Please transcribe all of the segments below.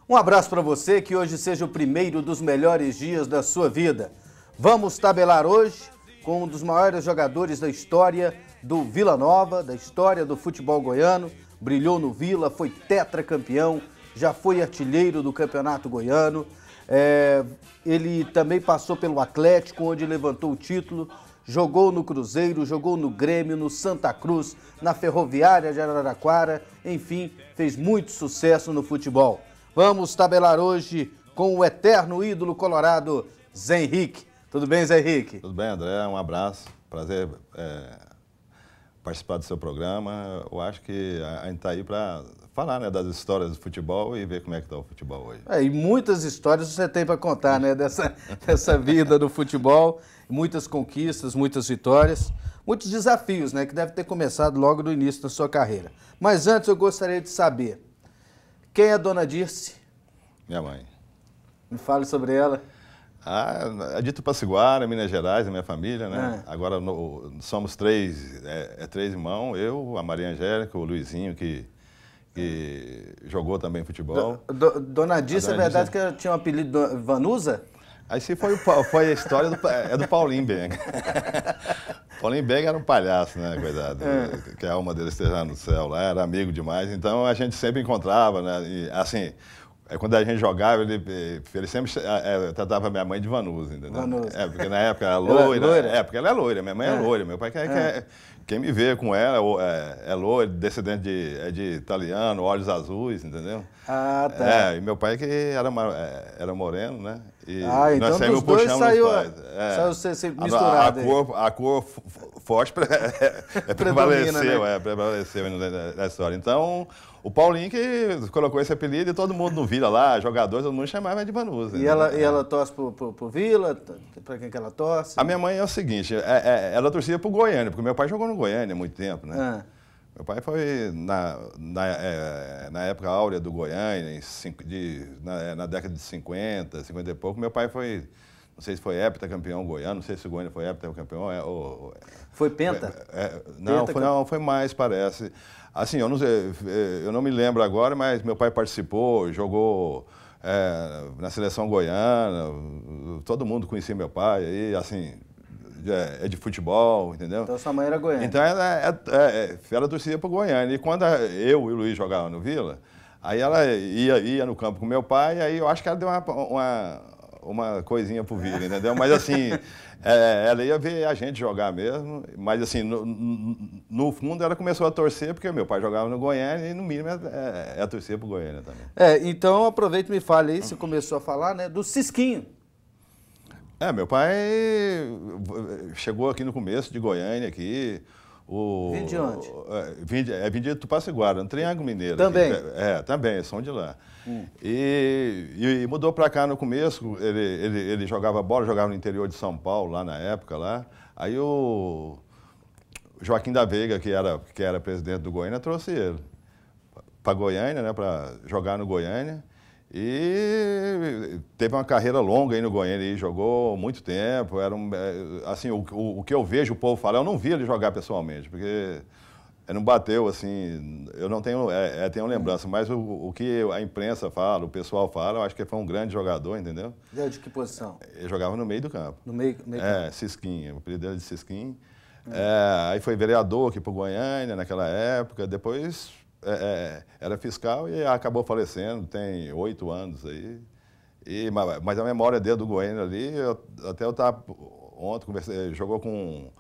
Um abraço para você, que hoje seja o primeiro dos melhores dias da sua vida. Vamos tabelar hoje com um dos maiores jogadores da história do Vila Nova, da história do futebol goiano. Brilhou no Vila, foi tetracampeão, já foi artilheiro do Campeonato Goiano. Ele também passou pelo Atlético, onde levantou o título. Jogou no Cruzeiro, jogou no Grêmio, no Santa Cruz, na Ferroviária de Araraquara. Enfim, fez muito sucesso no futebol. Vamos tabelar hoje com o eterno ídolo colorado, Zé Henrique. Tudo bem, Zé Henrique? Tudo bem, André. Um abraço. Prazer participar do seu programa. Eu acho que a gente está aí para falar, né, das histórias do futebol e ver como é que está o futebol hoje. E muitas histórias você tem para contar, né, dessa vida do futebol. Muitas conquistas, muitas vitórias, muitos desafios, né, que deve ter começado logo no início da sua carreira. Mas antes eu gostaria de saber, quem é a Dona Dirce? Minha mãe. Me fale sobre ela. É de Tupaciguara, Minas Gerais, a minha família, né? Agora somos três irmãos, eu, a Maria Angélica, o Luizinho, que jogou também futebol. Dona Dirce, é verdade que ela tinha um apelido Vanusa? Aí sim foi a história do Paulinho Benga. Paulinho Benga era um palhaço, né, coitado? Que a alma dele esteja no céu lá, era amigo demais. Então a gente sempre encontrava, né? E, assim, quando a gente jogava, ele sempre tratava minha mãe de Vanusa, entendeu? Vanusa. Porque na época ela era loira. Loira? Porque ela é loira, minha mãe é loira. Meu pai quem me vê com ela é loiro, descendente de italiano, olhos azuis, entendeu? Ah, tá. E meu pai que era moreno, né? E então nós saímos dos dois puxando saiu os pais. você misturado. A cor forte prevaleceu, prevaleceu na história. Então, o Paulinho que colocou esse apelido e todo mundo no Vila lá, jogadores, todo mundo chamava de Vanusa. E ela torce pro Vila? Pra quem que ela torce? A minha mãe é o seguinte, ela torcia pro Goiânia, porque meu pai jogou no Goiânia há muito tempo, né? Meu pai foi na época áurea do Goiânia, na década de 50 e pouco. Meu pai foi, não sei se foi heptacampeão goiano, não sei se o Goiânia foi heptacampeão. Foi penta? Não, foi mais, parece. Assim, eu não me lembro agora, mas meu pai participou, jogou na seleção goiana, todo mundo conhecia meu pai, e assim... É de futebol, entendeu? Então sua mãe era goiana. Então ela torcia para o Goiânia. E quando eu e o Luiz jogavam no Vila, aí ela ia no campo com meu pai, aí eu acho que ela deu uma coisinha pro Vila, entendeu? Mas assim, ela ia ver a gente jogar mesmo, mas assim, no fundo ela começou a torcer, porque meu pai jogava no Goiânia e no mínimo ela torcia pro Goiânia também. Então aproveita e me fale aí, você começou a falar, né, do Cisquinho. Meu pai chegou aqui no começo de Goiânia, aqui. Vim de onde? Vim de Tupaciguara, no Triângulo Mineiro. Também? Aqui. Também, são de lá. E mudou para cá no começo, ele jogava bola, jogava no interior de São Paulo, lá na época, lá. Aí o Joaquim da Veiga, que era presidente do Goiânia, trouxe ele para Goiânia, né, para jogar no Goiânia. E teve uma carreira longa aí no Goiânia, e jogou muito tempo. Assim, o que eu vejo o povo falar, eu não vi ele jogar pessoalmente, porque ele não bateu, assim, eu não tenho, tenho lembrança, mas o que a imprensa fala, o pessoal fala, eu acho que ele foi um grande jogador, entendeu? De que posição? Ele jogava no meio do campo. No meio do campo? Cisquinho, o apelido dele de Cisquinho. Aí foi vereador aqui para Goiânia naquela época, depois... era fiscal e acabou falecendo, tem 8 anos aí. Mas a memória dele do Goiânia ali, eu estava ontem, conversei, jogou com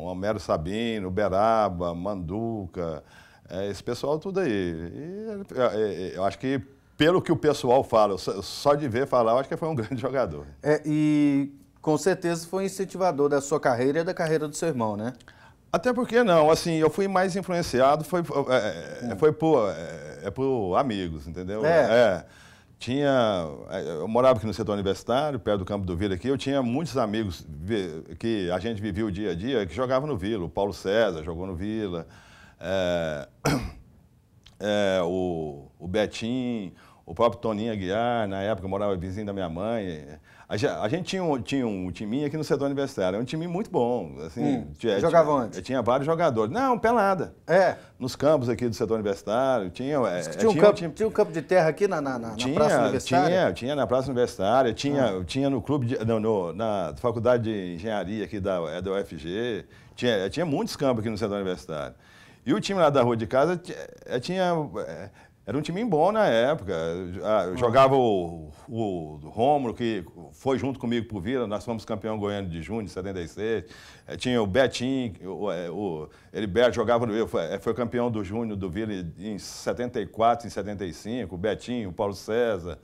Homero Sabino, Beraba, Manduca, esse pessoal tudo aí. E eu acho que, pelo que o pessoal fala, só de ver falar, eu acho que foi um grande jogador. E com certeza foi incentivador da sua carreira e da carreira do seu irmão, né? Até porque não, assim, eu fui mais influenciado, foi por amigos, entendeu? Eu morava aqui no setor universitário, perto do Campo do Vila aqui, eu tinha muitos amigos que a gente vivia o dia a dia, que jogavam no Vila. O Paulo César jogou no Vila, o Betinho, o próprio Toninho Aguiar, na época morava vizinho da minha mãe. A gente tinha um timinho aqui no setor universitário, um time muito bom. Assim, jogava onde? Tinha vários jogadores. Não, pelada. Nos campos aqui do setor universitário. Tinha um campo de terra aqui na Praça Universitária? Tinha na Praça Universitária, tinha no clube, na Faculdade de Engenharia aqui da UFG. Tinha muitos campos aqui no setor universitário. E o time lá da rua de casa era um time bom na época. Jogava o Rômulo, que foi junto comigo pro Vila, nós fomos campeão goiano de junho de 76. Tinha o Betinho, o Heriberto jogava no Vila, foi campeão do Júnior do Vila em 74, em 75. O Betinho, o Paulo César,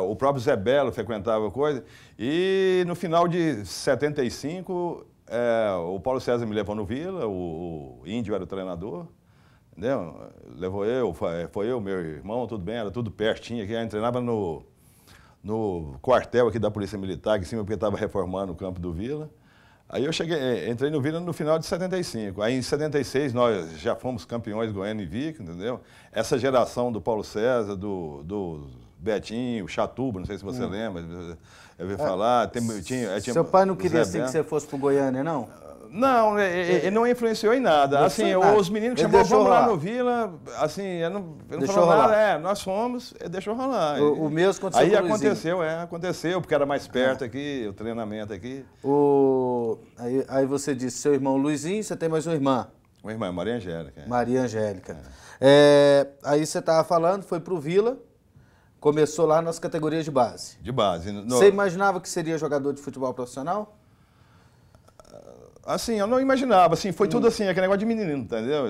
o próprio Zé Belo frequentava coisa. E no final de 75, o Paulo César me levou no Vila, o Índio era o treinador. Entendeu? Levou foi eu, meu irmão, tudo bem, era tudo pertinho aqui. A gente treinava no quartel aqui da Polícia Militar, aqui em cima, porque estava reformando o campo do Vila. Aí eu entrei no Vila no final de 75. Aí em 76 nós já fomos campeões Goiânia e Vic, entendeu? Essa geração do Paulo César, do Betinho, Chatuba, não sei se você lembra, eu ouvi falar. Tinha seu pai não queria assim que você fosse pro Goiânia, não? Não, ele não influenciou em nada. Assim, os meninos que chamavam, vamos lá no Vila, assim, eu não falava nada, nós fomos, ele deixou rolar. O mesmo aconteceu com o Luizinho. Aconteceu, porque era mais perto aqui, o treinamento aqui. Aí você disse, seu irmão Luizinho, você tem mais uma irmã? Uma irmã, Maria Angélica. Maria Angélica. Aí você estava falando, foi pro Vila, começou lá nas categorias de base. De base. Você imaginava que seria jogador de futebol profissional? Assim, eu não imaginava, assim, foi tudo assim, aquele negócio de menino, entendeu?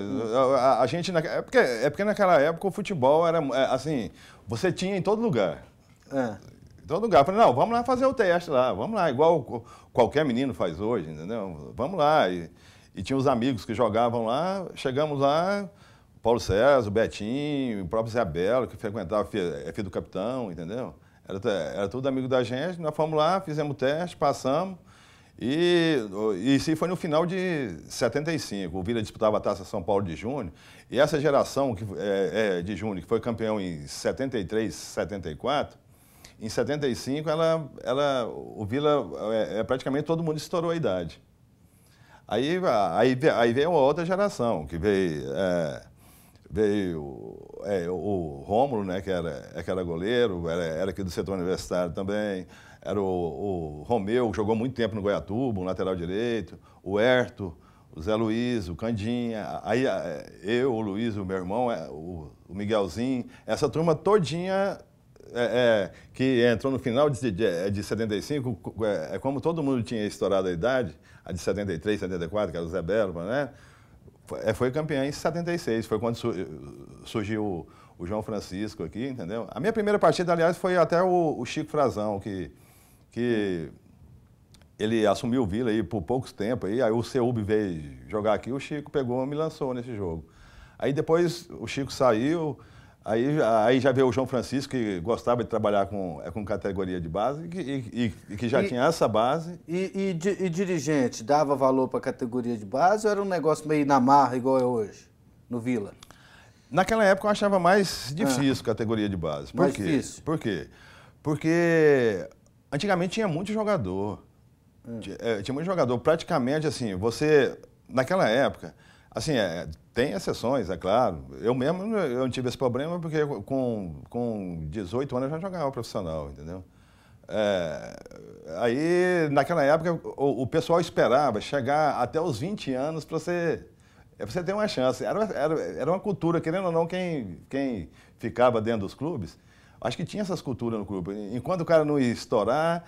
A gente, porque naquela época o futebol era, assim, você tinha em todo lugar. Em todo lugar. Eu falei, não, vamos lá fazer o teste lá, vamos lá, igual qualquer menino faz hoje, entendeu? Vamos lá. E tinha os amigos que jogavam lá, chegamos lá, Paulo César, o Betinho, o próprio Zé Belo, que frequentava, filho do capitão, entendeu? Era tudo amigo da gente, nós fomos lá, fizemos o teste, passamos. E isso foi no final de 75. O Vila disputava a Taça São Paulo de Júnior. E essa geração de Júnior, que foi campeão em 73, 74, em 75, o Vila, praticamente todo mundo estourou a idade. Aí veio uma outra geração, que veio o Rômulo, né, que era goleiro, era aqui do setor universitário também. Era o Romeu, que jogou muito tempo no Goiatuba, um lateral direito, o Herto, o Zé Luiz, o Candinha, aí eu, o Luiz, o meu irmão, o Miguelzinho, essa turma todinha que entrou no final de 75, como todo mundo tinha estourado a idade, a de 73, 74, que era o Zé Belo, né? Foi campeão em 76, foi quando surgiu o João Francisco aqui, entendeu? A minha primeira partida, aliás, foi até o Chico Frazão, que ele assumiu o Vila aí por poucos tempos, aí o Ceúbe veio jogar aqui, o Chico pegou e me lançou nesse jogo. Aí depois o Chico saiu, aí já veio o João Francisco, que gostava de trabalhar com categoria de base e que já tinha essa base. E dirigente, dava valor para a categoria de base ou era um negócio meio na marra, igual é hoje, no Vila? Naquela época eu achava mais difícil categoria de base. Por quê? Difícil? Por quê? Porque antigamente tinha muito jogador. Tinha muito jogador. Praticamente, assim, naquela época, assim, tem exceções, é claro. Eu mesmo eu não tive esse problema porque com 18 anos eu já jogava profissional, entendeu? Aí, naquela época, o pessoal esperava chegar até os 20 anos para você ter uma chance. Era uma cultura, querendo ou não, quem ficava dentro dos clubes, acho que tinha essas culturas no clube. Enquanto o cara não ia estourar,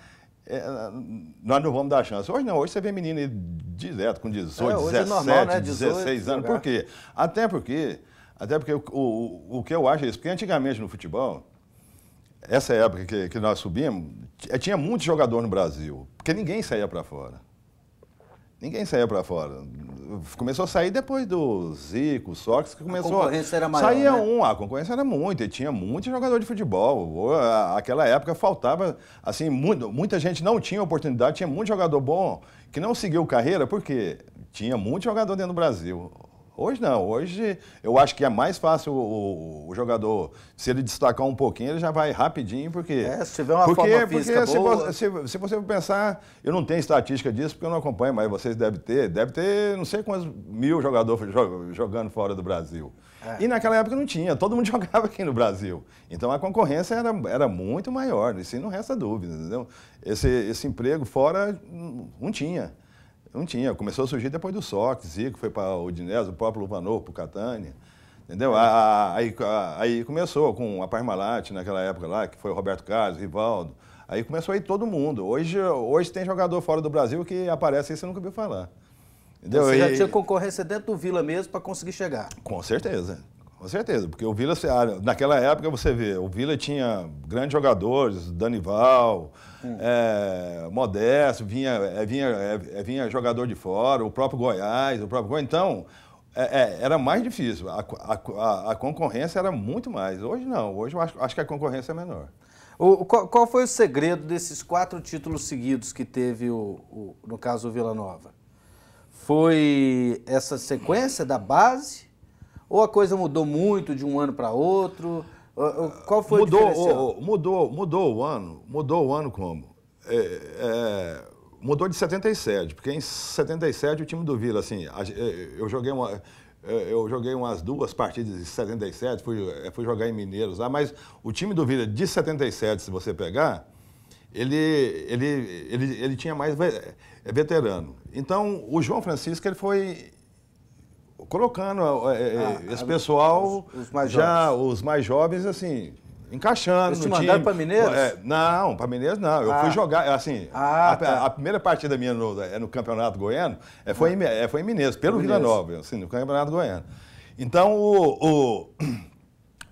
nós não vamos dar chance. Hoje não, hoje você vê menino direto com 18, 17, normal, né? 16 anos. Por quê? Até porque o que eu acho é isso, porque antigamente no futebol, essa época que nós subimos, tinha muito jogador no Brasil, porque ninguém saía para fora. Ninguém saía para fora. Começou a sair depois do Zico, Sócrates, que começou... A concorrência era maior, saía né? A concorrência era muita, e tinha muito jogador de futebol. Aquela época faltava, assim, muita gente não tinha oportunidade, tinha muito jogador bom que não seguiu carreira, porque tinha muito jogador dentro do Brasil. Hoje não, hoje eu acho que é mais fácil o jogador, se ele destacar um pouquinho, ele já vai rapidinho, porque... Se tiver uma forma física boa... Se você pensar, eu não tenho estatística disso, porque eu não acompanho, mas vocês devem ter não sei quantos mil jogadores jogando fora do Brasil. E naquela época não tinha, todo mundo jogava aqui no Brasil. Então a concorrência era muito maior, isso não resta dúvida, entendeu? Esse emprego fora não tinha. Não tinha, começou a surgir depois do Sócrates, Zico foi para o Udinese, o próprio Luvanor para o Catania, entendeu? Aí começou com a Parmalat naquela época lá, que foi o Roberto Carlos, Rivaldo, aí começou a ir todo mundo. Hoje tem jogador fora do Brasil que aparece aí, você nunca ouviu falar. Entendeu? Você já tinha concorrência dentro do Vila mesmo para conseguir chegar? Com certeza, porque o Vila, naquela época você vê, o Vila tinha grandes jogadores, Danival, Modesto, vinha jogador de fora, o próprio Goiás, então era mais difícil, a concorrência era muito mais. Hoje não, hoje eu acho que a concorrência é menor. Qual foi o segredo desses 4 títulos seguidos que teve, no caso, o Vila Nova? Foi essa sequência da base? Ou a coisa mudou muito de um ano para outro? Qual foi o diferencial? Mudou o ano como? Mudou de 77, porque em 77 o time do Vila, assim, eu joguei umas 2 partidas de 77, fui jogar em Mineiros lá, mas o time do Vila de 77, se você pegar, ele tinha mais veterano. Então, o João Francisco, ele foi colocando esse pessoal, os mais jovens, assim, encaixando no time. Eles te mandaram para Mineiros? Não, para Mineiros não. Eu fui jogar, assim, a primeira partida minha no Campeonato Goiano foi em Mineiros, pelo Vila Nova, assim, no Campeonato Goiano. Então, o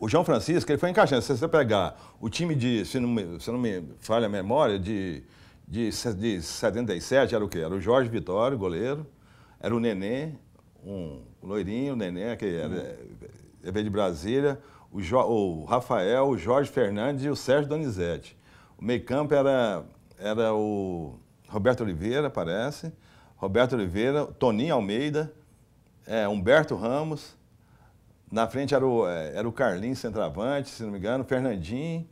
João Francisco, ele foi encaixando. Se você pegar o time se não me falha a memória, de 77, era o quê? Era o Jorge Vitório, goleiro, era o Nenê, um loirinho, o Nenê, que veio de Brasília, o Rafael, o Jorge Fernandes e o Sérgio Donizete. O meio-campo era o Roberto Oliveira, parece, Toninho Almeida, Humberto Ramos, na frente era o Carlinhos, centroavante, se não me engano, o Fernandinho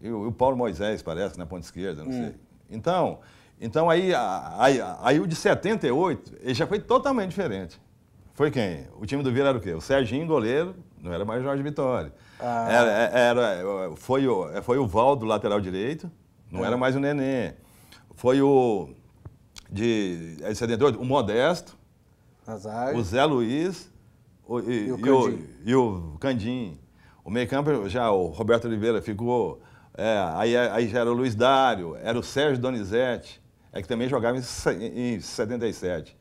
e o Paulo Moisés, parece, na ponta esquerda, não sei. Então aí o de 78, ele já foi totalmente diferente. Foi quem? O time do Vila era o quê? O Serginho, goleiro, não era mais o Jorge Vitória. Foi o Valdo, lateral direito, não era mais o Nenê. Foi o de 78, o Modesto, o Zé Luiz e o Candim. O meio-campo, já o Roberto Oliveira ficou... aí já era o Luiz Dário, era o Sérgio Donizete, que também jogava em 77.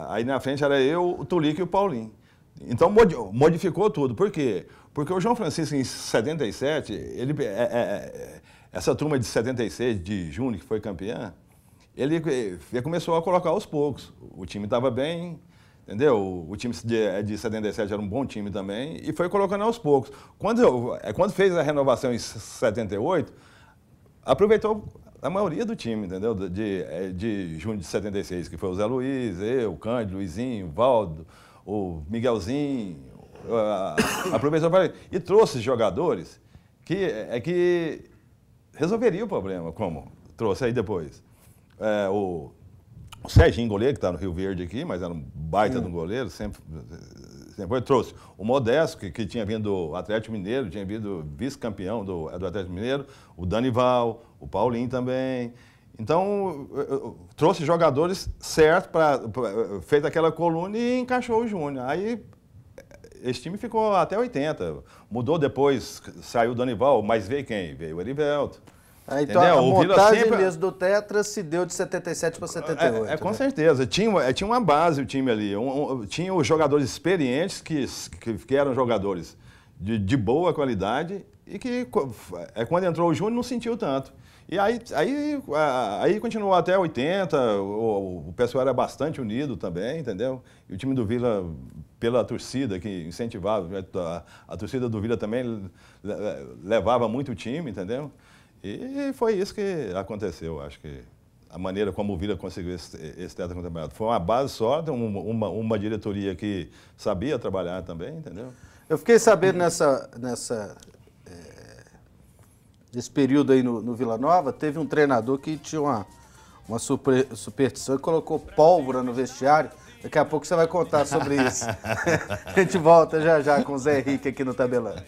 Aí na frente era eu, o Tulico e o Paulinho. Então modificou tudo. Por quê? Porque o João Francisco, em 77, essa turma de 76, de junho, que foi campeã, ele começou a colocar aos poucos. O time estava bem, entendeu? O time de 77 era um bom time também, e foi colocando aos poucos. Quando fez a renovação em 78, aproveitou a maioria do time, entendeu? De junho de 76, que foi o Zé Luiz, eu, o Cândido, o Luizinho, o Valdo, o Miguelzinho, aproveitou e trouxe jogadores que resolveriam o problema, como trouxe aí depois. O Serginho, goleiro, que está no Rio Verde aqui, mas era um baita de um goleiro, sempre trouxe o Modesto, que tinha vindo do Atlético Mineiro, tinha vindo vice-campeão do Atlético Mineiro, o Danival, o Paulinho também. Então, trouxe jogadores certos, fez aquela coluna e encaixou o Júnior. Aí, esse time ficou até 80. Mudou depois, saiu o Danival, mas veio quem? Veio o Erivelto. Então, a montagem mesmo do Tetra se deu de 77 para 78. Com certeza. Tinha uma base o time ali. Tinha os jogadores experientes, que eram jogadores de boa qualidade, e que quando entrou o Júnior não sentiu tanto. E aí continuou até 80, o pessoal era bastante unido também, entendeu? E o time do Vila, pela torcida que incentivava, a torcida do Vila também levava muito o time, entendeu? E foi isso que aconteceu, acho que a maneira como o Vila conseguiu esse tetracampeonato. Foi uma base sólida, uma diretoria que sabia trabalhar também, entendeu? Eu fiquei sabendo nesse período aí no Vila Nova, teve um treinador que tinha uma superstição e colocou pólvora no vestiário. Daqui a pouco você vai contar sobre isso. A gente volta já já com o Zé Henrique aqui no Tabelando.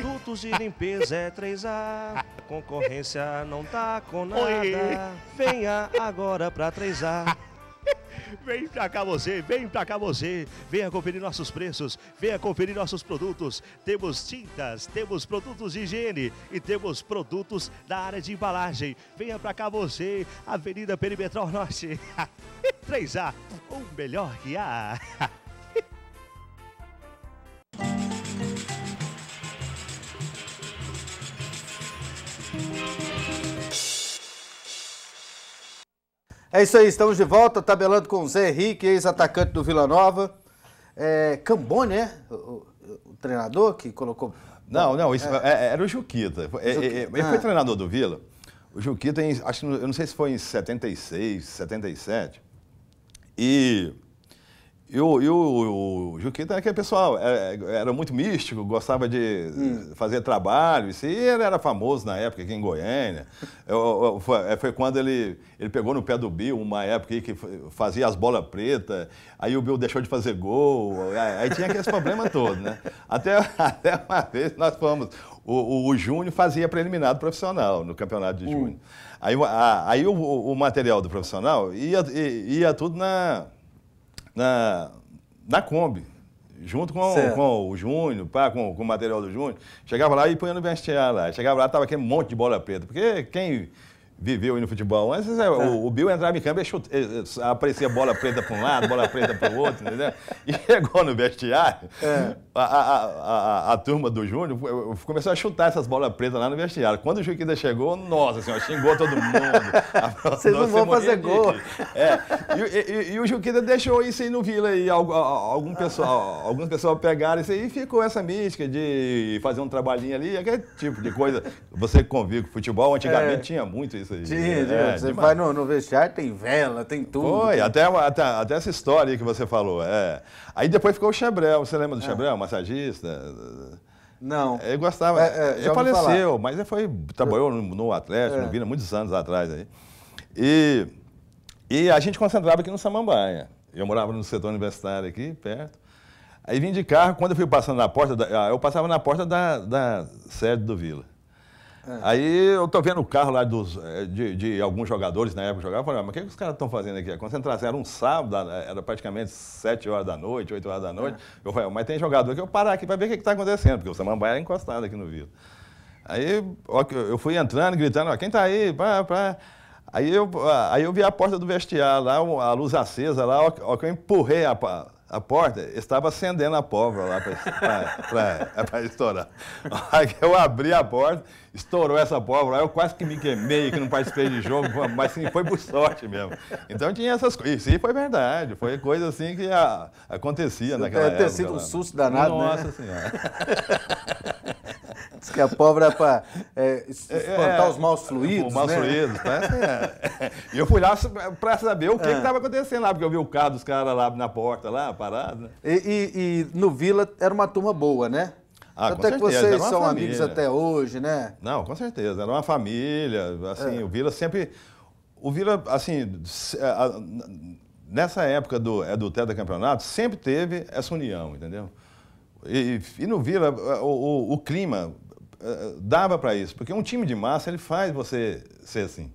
Produtos de limpeza é 3A, concorrência não tá com nada. Venha agora pra 3A. Vem pra cá você, venha conferir nossos preços, venha conferir nossos produtos. Temos tintas, temos produtos de higiene e temos produtos da área de embalagem. Venha pra cá você, Avenida Perimetral Norte. 3A, o melhor que há. É isso aí, estamos de volta, tabelando com o Zé Henrique, ex-atacante do Vila Nova. Cambone, né? O treinador que colocou... Não, isso era o Juquita. Ele foi treinador do Vila. O Juquita, acho que eu não sei se foi em 76, 77. E o Juquita era aquele pessoal, era muito místico, gostava de fazer trabalho, e ele era famoso na época aqui em Goiânia. Foi quando ele pegou no pé do Bill, uma época aí que fazia as bolas pretas, aí o Bill deixou de fazer gol, aí tinha aqueles problemas todos, né? Até uma vez nós fomos, o Júnior fazia preliminar do profissional, no campeonato de Júnior. Aí o material do profissional ia tudo na Kombi, junto com o Júnior, com o material do Júnior. Chegava lá e punha no vestiário lá. Chegava lá, estava aquele monte de bola preta. Porque quem viveu aí no futebol antes, o Bill entrava em campo e aparecia bola preta para um lado, bola preta para o outro, entendeu? E chegou no vestiário, a turma do Júnior começou a chutar essas bolas pretas lá no vestiário. Quando o Juquita chegou, nossa senhora, xingou todo mundo. Vocês não vão fazer gol. E o Juquita deixou isso aí no Vila aí. Alguns pessoal pegaram isso aí e ficou essa mística de fazer um trabalhinho ali, aquele tipo de coisa. Você convive com futebol, antigamente tinha muito isso. Você vai no vestiário, tem vela, tem tudo. Foi, até essa história aí que você falou. Aí depois ficou o Chabrel, você lembra do Chabrel, massagista? Não. Ele gostava, ele faleceu, mas ele trabalhou no Atlético, no Vila, muitos anos atrás aí. E a gente concentrava aqui no Samambaia. Eu morava no setor universitário aqui, perto. Aí vim de carro, quando eu fui passando na porta, eu passava na porta da sede do Vila. Aí eu tô vendo o carro lá de alguns jogadores na época jogavam, falei, mas o que os caras estão fazendo aqui? A concentração era um sábado, era praticamente 7 horas da noite, 8 horas da noite. Eu falei, mas tem jogador que eu parar aqui para ver o que está acontecendo, porque o Samambaia era encostado aqui no Vila. Aí eu fui entrando, gritando, quem está aí? Aí eu vi a porta do vestiário lá, a luz acesa lá, que eu empurrei a porta, estava acendendo a pólvora lá para estourar. Aí eu abri a porta, estourou essa pólvora, aí eu quase que me queimei, que não participei de jogo, mas sim, foi por sorte mesmo. Então tinha essas coisas, isso foi verdade, foi coisa assim que acontecia naquela época. Deve ter sido um susto danado, Nossa Senhora. Diz que a pólvora é para espantar os maus fluidos, os maus fluidos, E eu fui lá para saber o que estava acontecendo lá, porque eu vi o carro dos caras lá na porta, lá, parado, né? E no Vila era uma turma boa, né? Até que vocês são amigos até hoje, né? Não, com certeza, era uma família, assim, o Vila sempre... O Vila, assim, nessa época do tetracampeonato, sempre teve essa união, entendeu? E no Vila, o clima dava para isso, porque um time de massa, ele faz você ser assim.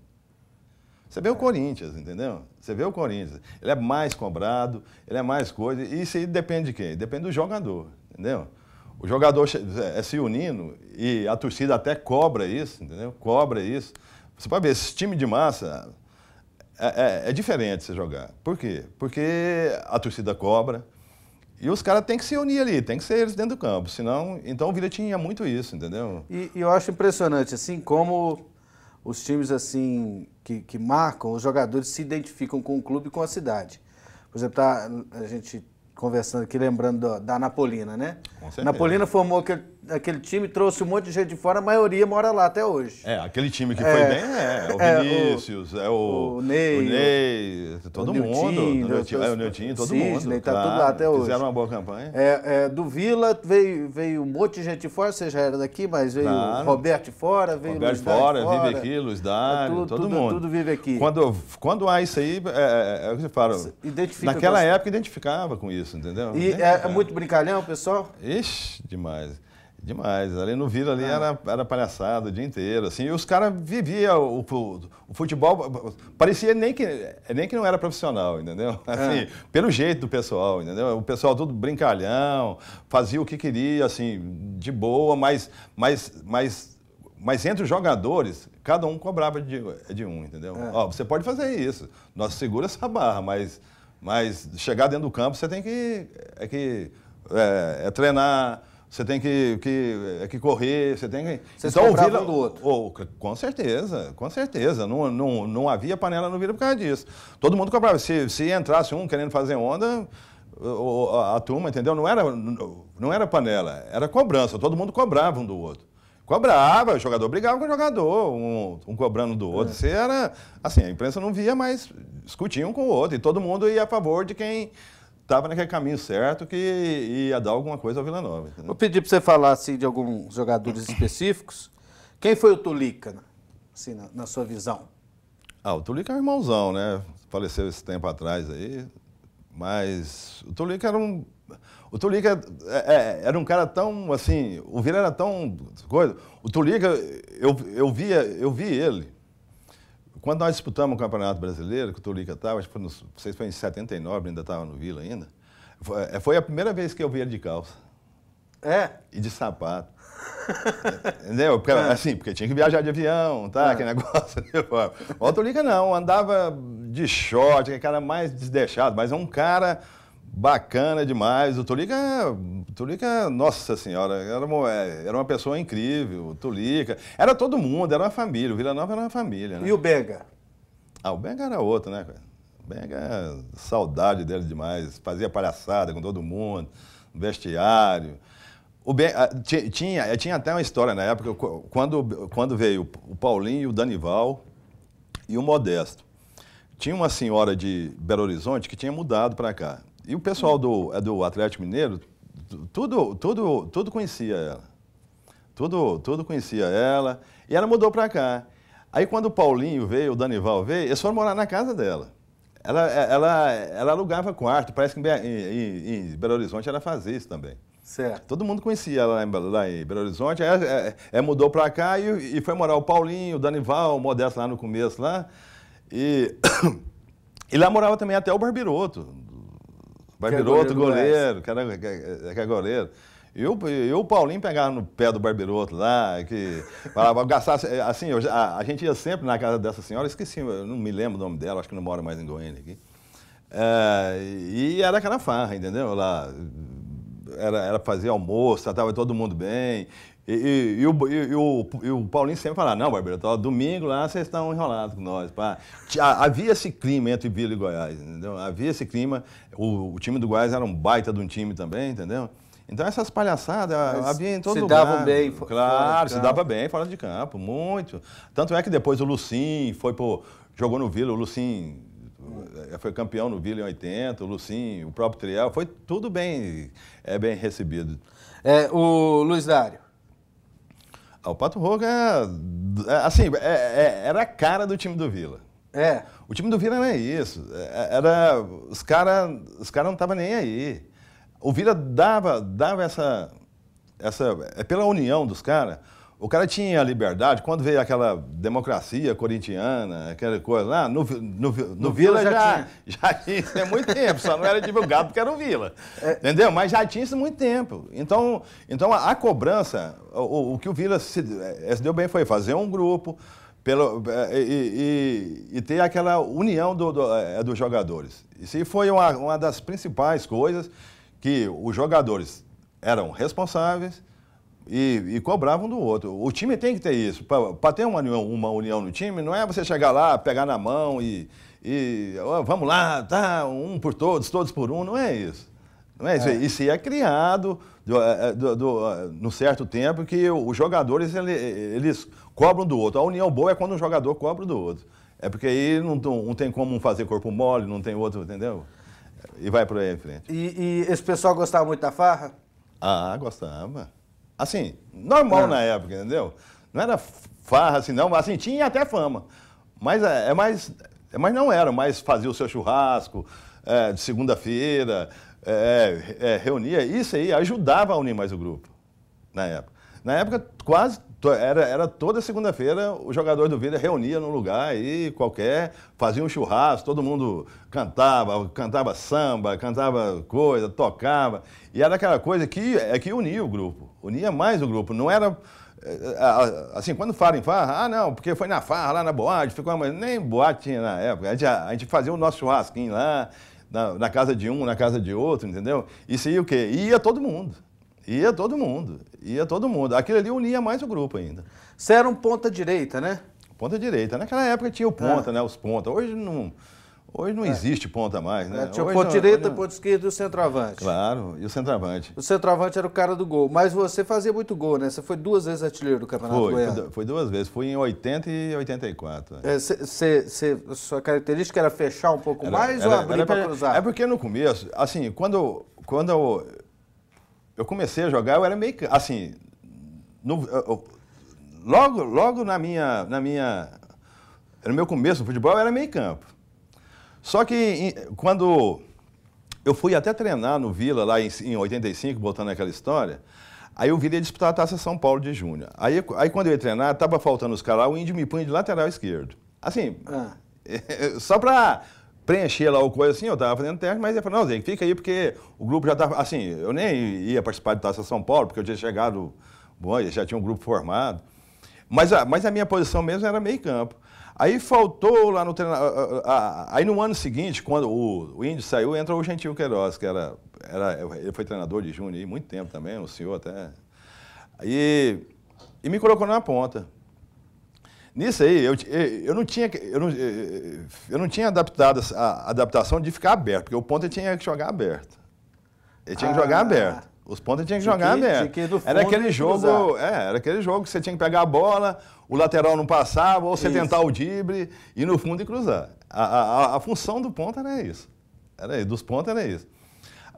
Você vê o Corinthians, entendeu? Você vê o Corinthians, ele é mais cobrado, ele é mais coisa, e isso aí depende de quem? Depende do jogador, entendeu? O jogador se unindo e a torcida até cobra isso, entendeu? Cobra isso. Você pode ver, esse time de massa é diferente você jogar. Por quê? Porque a torcida cobra e os caras têm que se unir ali, tem que ser eles dentro do campo, senão... Então o Vila tinha muito isso, entendeu? E eu acho impressionante, assim, como os times, assim, que marcam, os jogadores se identificam com o clube e com a cidade. por exemplo, a gente conversando aqui, lembrando da Napolina, né? Com certeza. Napolina formou aquele time, trouxe um monte de gente de fora, a maioria mora lá até hoje. Aquele time que foi bem, o Vinícius, o Ney, todo mundo. O Niltinho, todo Cisne, mundo. Tá tudo lá até hoje. Fizeram uma boa campanha. Do Vila veio um monte de gente de fora, você já era daqui, mas veio o Roberto de fora, veio o Luiz Dário vive aqui, Luiz Dário, todo mundo. Tudo vive aqui. Quando há isso aí, é o que você fala. Naquela época identificava com isso, entendeu? E é muito brincalhão, pessoal? Ixi, demais. Demais. Ali no Vila ali era palhaçada o dia inteiro. Assim, e os caras viviam o futebol, parecia nem que não era profissional, entendeu? Assim, pelo jeito do pessoal, entendeu? O pessoal tudo brincalhão, fazia o que queria, assim, de boa, mas entre os jogadores, cada um cobrava de um, entendeu? Ó, você pode fazer isso, nós segura essa barra, mas chegar dentro do campo você tem que treinar. Você tem que correr, você tem que... Vocês cobravam um do outro? Com certeza, com certeza. Não havia panela no Vila por causa disso. Todo mundo cobrava. Se entrasse um querendo fazer onda, a turma, entendeu? Não era panela, era cobrança. Todo mundo cobrava um do outro. Cobrava, o jogador brigava com o jogador, um cobrando do outro. Isso era... Assim, a imprensa não via, mas discutiam um com o outro. E todo mundo ia a favor de quem... estava naquele caminho certo que ia dar alguma coisa ao Vila Nova. Entendeu? Vou pedir para você falar assim, de alguns jogadores específicos. Quem foi o Tulica, assim, na sua visão? O Tulica é um irmãozão, né? Faleceu esse tempo atrás aí. Mas o Tulica era um cara tão, assim... O Vila era tão... O Tulica, eu vi ele. Quando nós disputamos o Campeonato Brasileiro, que o Tulica estava, acho que não sei se foi em 79, ainda estava no Vila ainda, foi a primeira vez que eu vi ele de calça. E de sapato. Entendeu? Porque tinha que viajar de avião, aquele negócio. O Tulica não, andava de short, aquele cara mais desdeixado, mas é um cara bacana demais. O Tulica, nossa senhora, era uma pessoa incrível. O Tulica, era todo mundo, era uma família. O Vila Nova era uma família, né? E o Benga? O Benga era outro, né, cara? O Benga, saudade dele demais. Fazia palhaçada com todo mundo, no vestiário. O Benga, tinha até uma história na época, quando veio o Paulinho e o Danival e o Modesto. Tinha uma senhora de Belo Horizonte que tinha mudado para cá. E o pessoal do Atlético Mineiro, tudo conhecia ela. Tudo conhecia ela. E ela mudou para cá. Aí quando o Paulinho veio, o Danival veio, eles foram morar na casa dela. Ela alugava quarto. Parece que em Belo Horizonte ela fazia isso também. Certo. Todo mundo conhecia ela lá em Belo Horizonte. Aí mudou para cá e foi morar o Paulinho, o Danival, o Modesto lá no começo lá. E lá morava também até o Barbiroto. Barbiroto, goleiro, que é goleiro. E o Paulinho pegava no pé do Barbiroto lá, que falava, gastar, assim, a gente ia sempre na casa dessa senhora, esqueci, eu não me lembro o nome dela, acho que não mora mais em Goiânia aqui. E era aquela farra, entendeu? Lá, ela fazia almoço, tratava todo mundo bem. E o Paulinho sempre falava, não, Barbiroto, domingo lá vocês estão enrolados com nós. Pá. Havia esse clima entre Vila e Goiás, entendeu? Havia esse clima, o time do Goiás era um baita de um time também, entendeu? Então essas palhaçadas havia em todo lugar. Se davam bem. Claro, se dava bem fora de campo, muito. Tanto é que depois o Lucim jogou no Vila, o Lucim foi campeão no Vila em 80, o Lucim, o próprio Triel, foi tudo bem recebido. O Luiz Dário. O Pato Roca, assim, era a cara do time do Vila. O time do Vila não é isso. Os caras não estavam nem aí. O Vila dava essa pela união dos caras. O cara tinha a liberdade, quando veio aquela democracia corintiana, aquela coisa lá, no Vila já tinha isso há muito tempo, só não era divulgado porque era o Vila. Entendeu? Mas já tinha isso há muito tempo. Então a cobrança, o que o Vila se deu bem foi fazer um grupo e ter aquela união dos jogadores. Isso foi uma das principais coisas, que os jogadores eram responsáveis, e cobravam do outro. O time tem que ter isso. Para ter uma união no time, não é você chegar lá, pegar na mão e ó, vamos lá, tá, um por todos, todos por um, não é isso. Não é isso. Isso é criado no certo tempo que os jogadores eles cobram do outro. A união boa é quando um jogador cobra do outro. É porque aí não tem como um fazer corpo mole, não tem outro, entendeu? E vai por aí em frente. E esse pessoal gostava muito da farra? Ah, gostava. Assim, normal na época, entendeu? Não era farra assim, não. Assim, tinha até fama. Mas não era. Mas fazia o seu churrasco de segunda-feira, reunia. Isso aí ajudava a unir mais o grupo, na época. Na época, era toda segunda-feira o jogador do Vila reunia num lugar aí, qualquer, fazia um churrasco, todo mundo cantava samba, cantava coisa, tocava. E era aquela coisa que unia o grupo, unia mais o grupo. Não era, assim, quando fala em farra, não, porque foi na farra, lá na boate, nem boate tinha na época. A gente fazia o nosso churrasquinho lá, na casa de um, na casa de outro, entendeu? Isso ia o quê? Ia todo mundo. Ia todo mundo. Aquilo ali unia mais o grupo ainda. Você era um ponta-direita, né? Ponta-direita. Naquela época tinha o ponta, né? Os pontas. Hoje não existe ponta mais, né? Tinha o ponta-direita, ponta-esquerda e o centroavante. Claro, e o centroavante. O centroavante era o cara do gol. Mas você fazia muito gol, né? Você foi 2 vezes artilheiro do Campeonato Goiano. Foi 2 vezes. Fui em 80 e 84. Sua característica era fechar um pouco mais ou abrir para cruzar? É porque no começo, assim, quando eu comecei a jogar, eu era meio... Assim, logo no meu começo no futebol, eu era meio campo. Só que quando eu fui até treinar no Vila, lá em 85, voltando naquela história, aí o Vila ia disputar a Taça São Paulo de Júnior. Aí quando eu ia treinar, estava faltando os caras lá, o Índio me punha de lateral esquerdo. Assim, só para preencher lá o coisa assim, eu estava fazendo teste, mas ele falou, não, Zé, fica aí porque o grupo já estava, assim, eu nem ia participar de Taça São Paulo, porque eu tinha chegado, bom, já tinha um grupo formado, mas a minha posição mesmo era meio campo. Aí faltou lá no treinamento, aí no ano seguinte, quando o Índio saiu, entrou o Gentil Queiroz, que ele foi treinador de júnior aí muito tempo também, o senhor até, e me colocou na ponta. Nisso aí, eu não tinha adaptado a adaptação de ficar aberto, porque o ponta tinha que jogar aberto. Ele tinha que jogar aberto. Os pontas tinham que jogar aberto. Era aquele jogo que você tinha que pegar a bola, o lateral não passava, ou você tentar o drible, ir no fundo e cruzar. A função do ponta era isso. Dos pontas era isso.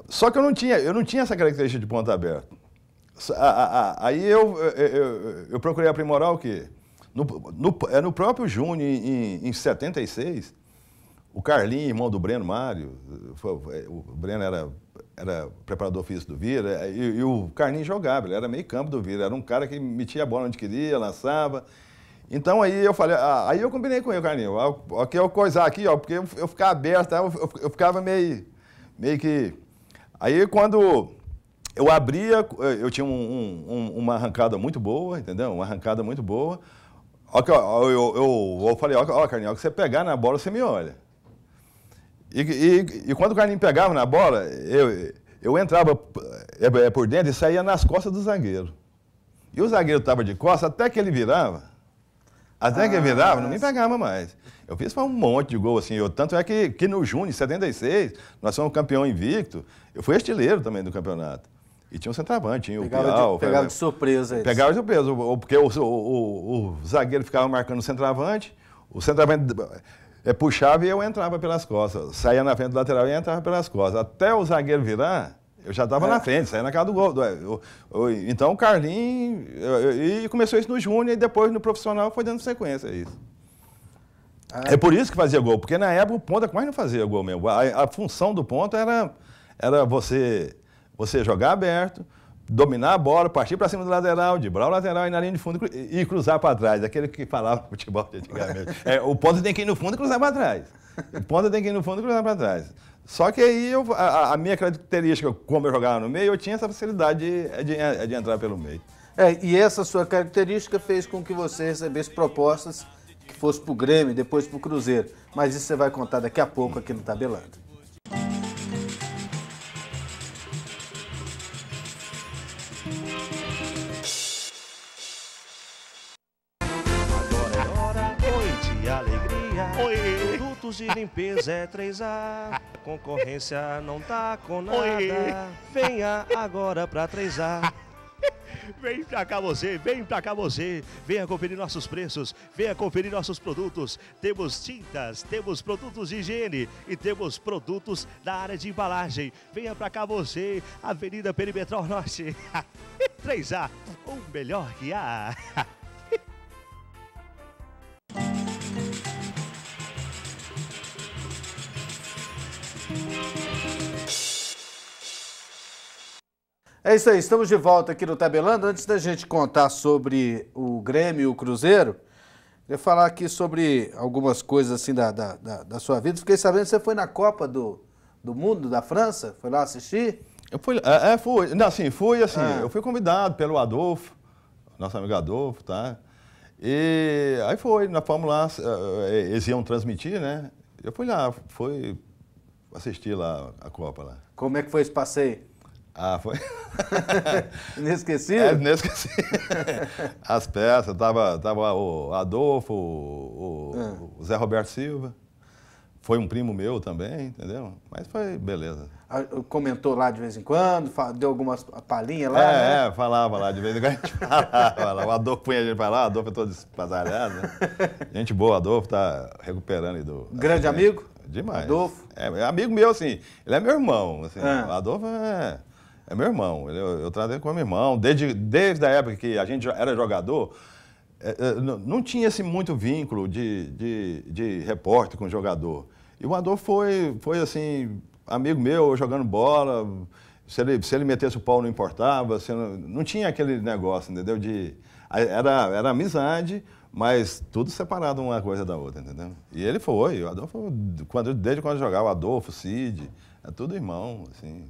Só que eu não tinha essa característica de ponta aberto. Aí eu procurei aprimorar o quê? No próprio Júnior, em 76, o Carlinhos, irmão do Breno Mário, o Breno era preparador físico do Vila, e o Carlinhos jogava, ele era meio campo do Vila, era um cara que metia a bola onde queria, lançava. Então aí eu falei, aí eu combinei com ele, Carlinhos, aqui eu coisar aqui, ó, porque eu ficava aberto, eu ficava meio que... Aí quando eu abria, eu tinha uma arrancada muito boa, entendeu? Uma arrancada muito boa. Eu falei, ó, Carlinhos, que você pegar na bola, você me olha. E quando o Carlinhos pegava na bola, eu entrava por dentro e saía nas costas do zagueiro. E o zagueiro estava de costas até que ele virava. Não me pegava mais. Eu fiz um monte de gol assim. Tanto é que no Júnior, em 76, nós fomos campeão invicto. Eu fui artilheiro também do campeonato. E tinha um centroavante, tinha o Piau. Pegava de surpresa isso. Pegava de surpresa, porque o zagueiro ficava marcando o centroavante puxava e eu entrava pelas costas. Saía na frente do lateral e entrava pelas costas. Até o zagueiro virar, eu já estava na frente, saía na cara do gol. Então o Carlinhos, e começou isso no Júnior e depois no profissional foi dando sequência a isso. É por isso que fazia gol, porque na época o ponta quase não fazia gol mesmo. A função do ponta era você jogar aberto, dominar a bola, partir para cima do lateral, driblar o lateral e na linha de fundo e cruzar para trás. Aquele que falava no futebol de antigamente. O ponta tem que ir no fundo e cruzar para trás. O ponta tem que ir no fundo e cruzar para trás. Só que aí a minha característica, como eu jogava no meio, eu tinha essa facilidade de entrar pelo meio. E essa sua característica fez com que você recebesse propostas que fosse para o Grêmio, depois para o Cruzeiro. Mas isso você vai contar daqui a pouco aqui no Tabelando. Produtos de limpeza é 3A, concorrência não tá com nada. Venha agora pra 3A. Vem pra cá você, vem pra cá você. Venha conferir nossos preços, venha conferir nossos produtos. Temos tintas, temos produtos de higiene e temos produtos da área de embalagem. Venha pra cá você, Avenida Perimetral Norte. 3A, o melhor que há. É isso aí, estamos de volta aqui no Tabelando. Antes da gente contar sobre o Grêmio e o Cruzeiro, queria falar aqui sobre algumas coisas assim da sua vida. Fiquei sabendo que você foi na Copa do Mundo da França, foi lá assistir? Eu fui, fui. Não, assim, fui assim, eu fui convidado pelo Adolfo, nosso amigo Adolfo, tá? E aí nós fomos lá, eles iam transmitir, né? Eu fui lá, fui assistir lá a Copa lá. Como é que foi esse passeio? Ah, foi. Inesquecível? Inesquecível. As peças, tava o Adolfo, o Zé Roberto Silva. Foi um primo meu também, entendeu? Mas foi beleza. Comentou lá de vez em quando, deu algumas palhinhas lá, né? Falava lá de vez em quando, a gente falava lá. O Adolfo punha a gente pra lá, o Adolfo é todo espazarado, né? Gente boa, o Adolfo tá recuperando aí do... Grande amigo? Demais. Adolfo? É amigo meu, assim, ele é meu irmão, assim, o Adolfo é meu irmão, eu trato ele como meu irmão, desde a época que a gente era jogador, não tinha esse muito vínculo de repórter com jogador. E o Adolfo foi assim, amigo meu, jogando bola, se ele metesse o pau não importava, não tinha aquele negócio, entendeu? Era amizade, mas tudo separado uma coisa da outra, entendeu? E ele foi, o Adolfo, desde quando jogava, o Adolfo, o Cid, é tudo irmão, assim,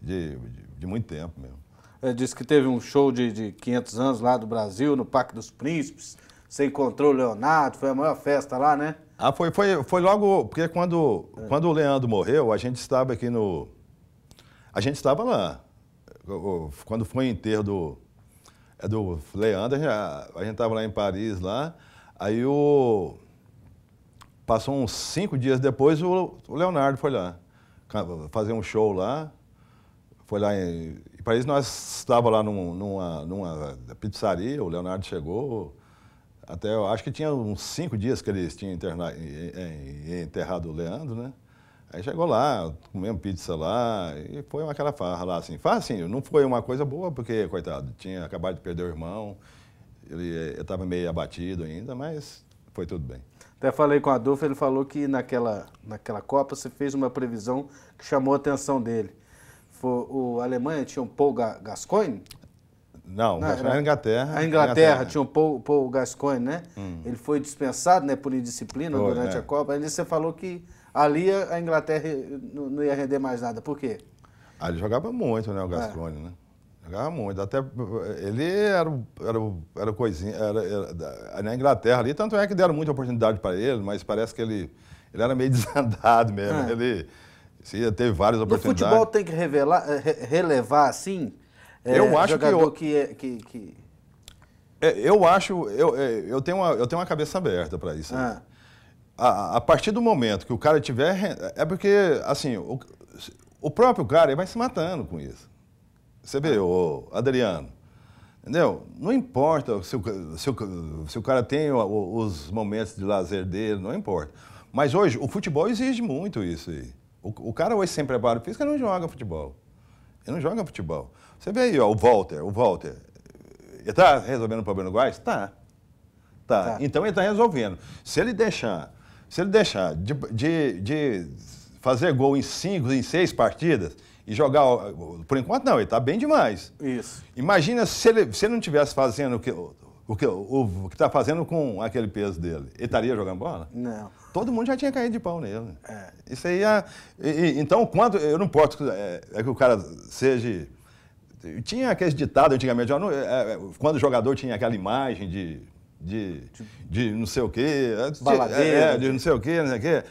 de muito tempo mesmo. Disse que teve um show de 500 anos lá do Brasil, no Parque dos Príncipes. Você encontrou o Leonardo, foi a maior festa lá, né? Ah, foi logo, porque quando o Leandro morreu, a gente estava aqui a gente estava lá. Quando foi o enterro do Leandro, a gente estava lá em Paris, lá. Aí passou uns 5 dias depois, o Leonardo foi lá fazer um show lá. Foi lá em Paris, nós estávamos lá numa pizzaria, o Leonardo chegou, até eu acho que tinha uns 5 dias que eles tinham enterrado o Leandro, né? Aí chegou lá, comemos pizza lá, e foi aquela farra lá, assim. Não foi uma coisa boa, porque, coitado, tinha acabado de perder o irmão, ele estava meio abatido ainda, mas foi tudo bem. Até falei com o Adolfo, ele falou que naquela Copa você fez uma previsão que chamou a atenção dele. A Alemanha tinha um Paul Gascoigne? Não, era a Inglaterra. A Inglaterra tinha um Paul Gascoigne, né? Ele foi dispensado, né, por indisciplina durante a Copa. Aí você falou que ali a Inglaterra não ia render mais nada. Por quê? Ele jogava muito, né, o Gascoigne, né? Jogava muito. Até ele era coisinha. Na Inglaterra ali, tanto é que deram muita oportunidade para ele, mas parece que ele era meio desandado mesmo. Ele teve várias oportunidades. O futebol tem que relevar assim? Eu acho jogador eu tenho uma cabeça aberta para isso. A partir do momento que o cara tiver... É porque, assim, o próprio cara ele vai se matando com isso. Você vê, o Adriano, entendeu? Não importa se o cara tem os momentos de lazer dele, não importa. Mas hoje, o futebol exige muito isso aí. O cara hoje sem preparo físico não joga futebol. Ele não joga futebol. Você vê aí, ó, o Walter. Ele está resolvendo o problema do Goiás? Tá. Então ele está resolvendo. Se ele deixar de fazer gol em 5, em 6 partidas e jogar, por enquanto não, ele está bem demais. Isso. Imagina se ele não estivesse fazendo o que está fazendo com aquele peso dele. Ele estaria jogando bola? Não. Todo mundo já tinha caído de pau nele. Isso aí então, eu não importo que o cara seja... Tinha aquele ditado antigamente, quando o jogador tinha aquela imagem de não sei o quê, de não sei o quê, não sei o quê.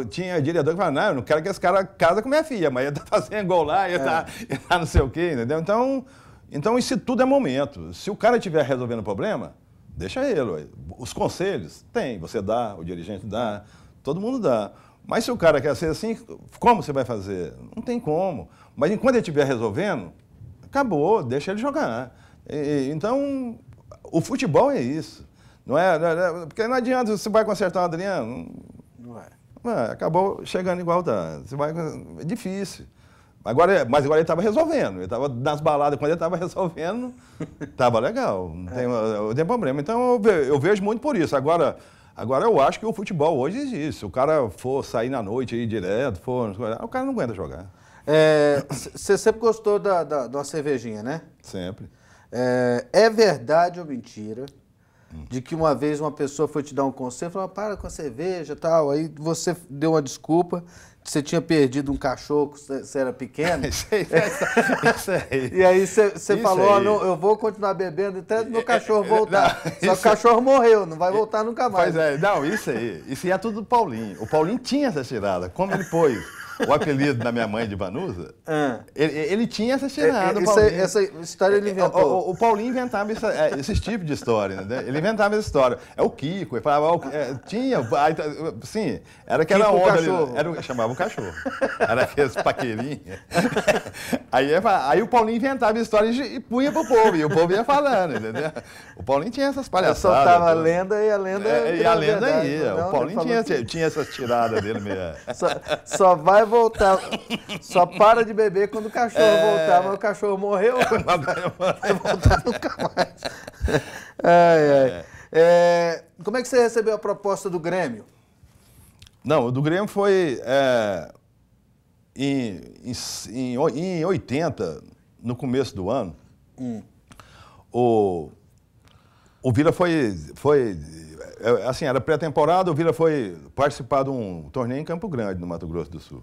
Tinha diretor que falava, não, eu não quero que esse cara casa com minha filha, mas ele tá fazendo gol lá, ele tá não sei o quê, entendeu? Então, isso tudo é momento. Se o cara estiver resolvendo o problema, Deixa ele. Ué. Os conselhos, tem, você dá, o dirigente dá, todo mundo dá. Mas se o cara quer ser assim, como você vai fazer? Não tem como. Mas enquanto ele estiver resolvendo, acabou, deixa ele jogar. Então, o futebol é isso. Não é, porque não adianta, você vai consertar o Adriano. Não é. Acabou chegando igual tá. É difícil. Mas agora ele estava resolvendo. Ele estava nas baladas, quando ele estava resolvendo, estava legal. Não tem problema. Então eu vejo muito por isso. Agora eu acho que o futebol hoje existe. Se o cara for sair na noite aí direto, o cara não aguenta jogar. Você sempre gostou de uma cervejinha, né? Sempre. É verdade ou mentira de que uma vez uma pessoa foi te dar um conselho, falou, para com a cerveja e tal, aí você deu uma desculpa, você tinha perdido um cachorro quando você era pequeno. Isso aí. E aí você falou, não, eu vou continuar bebendo até meu cachorro voltar. Só que o cachorro morreu, não vai voltar nunca mais. Pois é, não, isso aí é tudo do Paulinho. O Paulinho tinha essa tirada, como ele pôs o apelido da minha mãe de Vanusa, ele tinha essa tirada. Essa história ele inventou. O Paulinho inventava esse tipo de história, né? Ele inventava essa história. É o Kiko, ele falava, tinha, sim, era aquela onda, chamava o cachorro. Era aqueles paquerinhos. Aí o Paulinho inventava essa história e punha pro povo, e o povo ia falando, entendeu? O Paulinho tinha essas palhaçadas. Soltava a lenda e a lenda... E a lenda ia. O Paulinho tinha essas tiradas dele mesmo. Só vai voltar, só para de beber quando o cachorro voltar, mas o cachorro morreu, vai voltar nunca mais. Como é que você recebeu a proposta do Grêmio? Não, o do Grêmio foi em 80, no começo do ano. O Vila foi assim, era pré-temporada, o Vila foi participar de um torneio em Campo Grande, no Mato Grosso do Sul.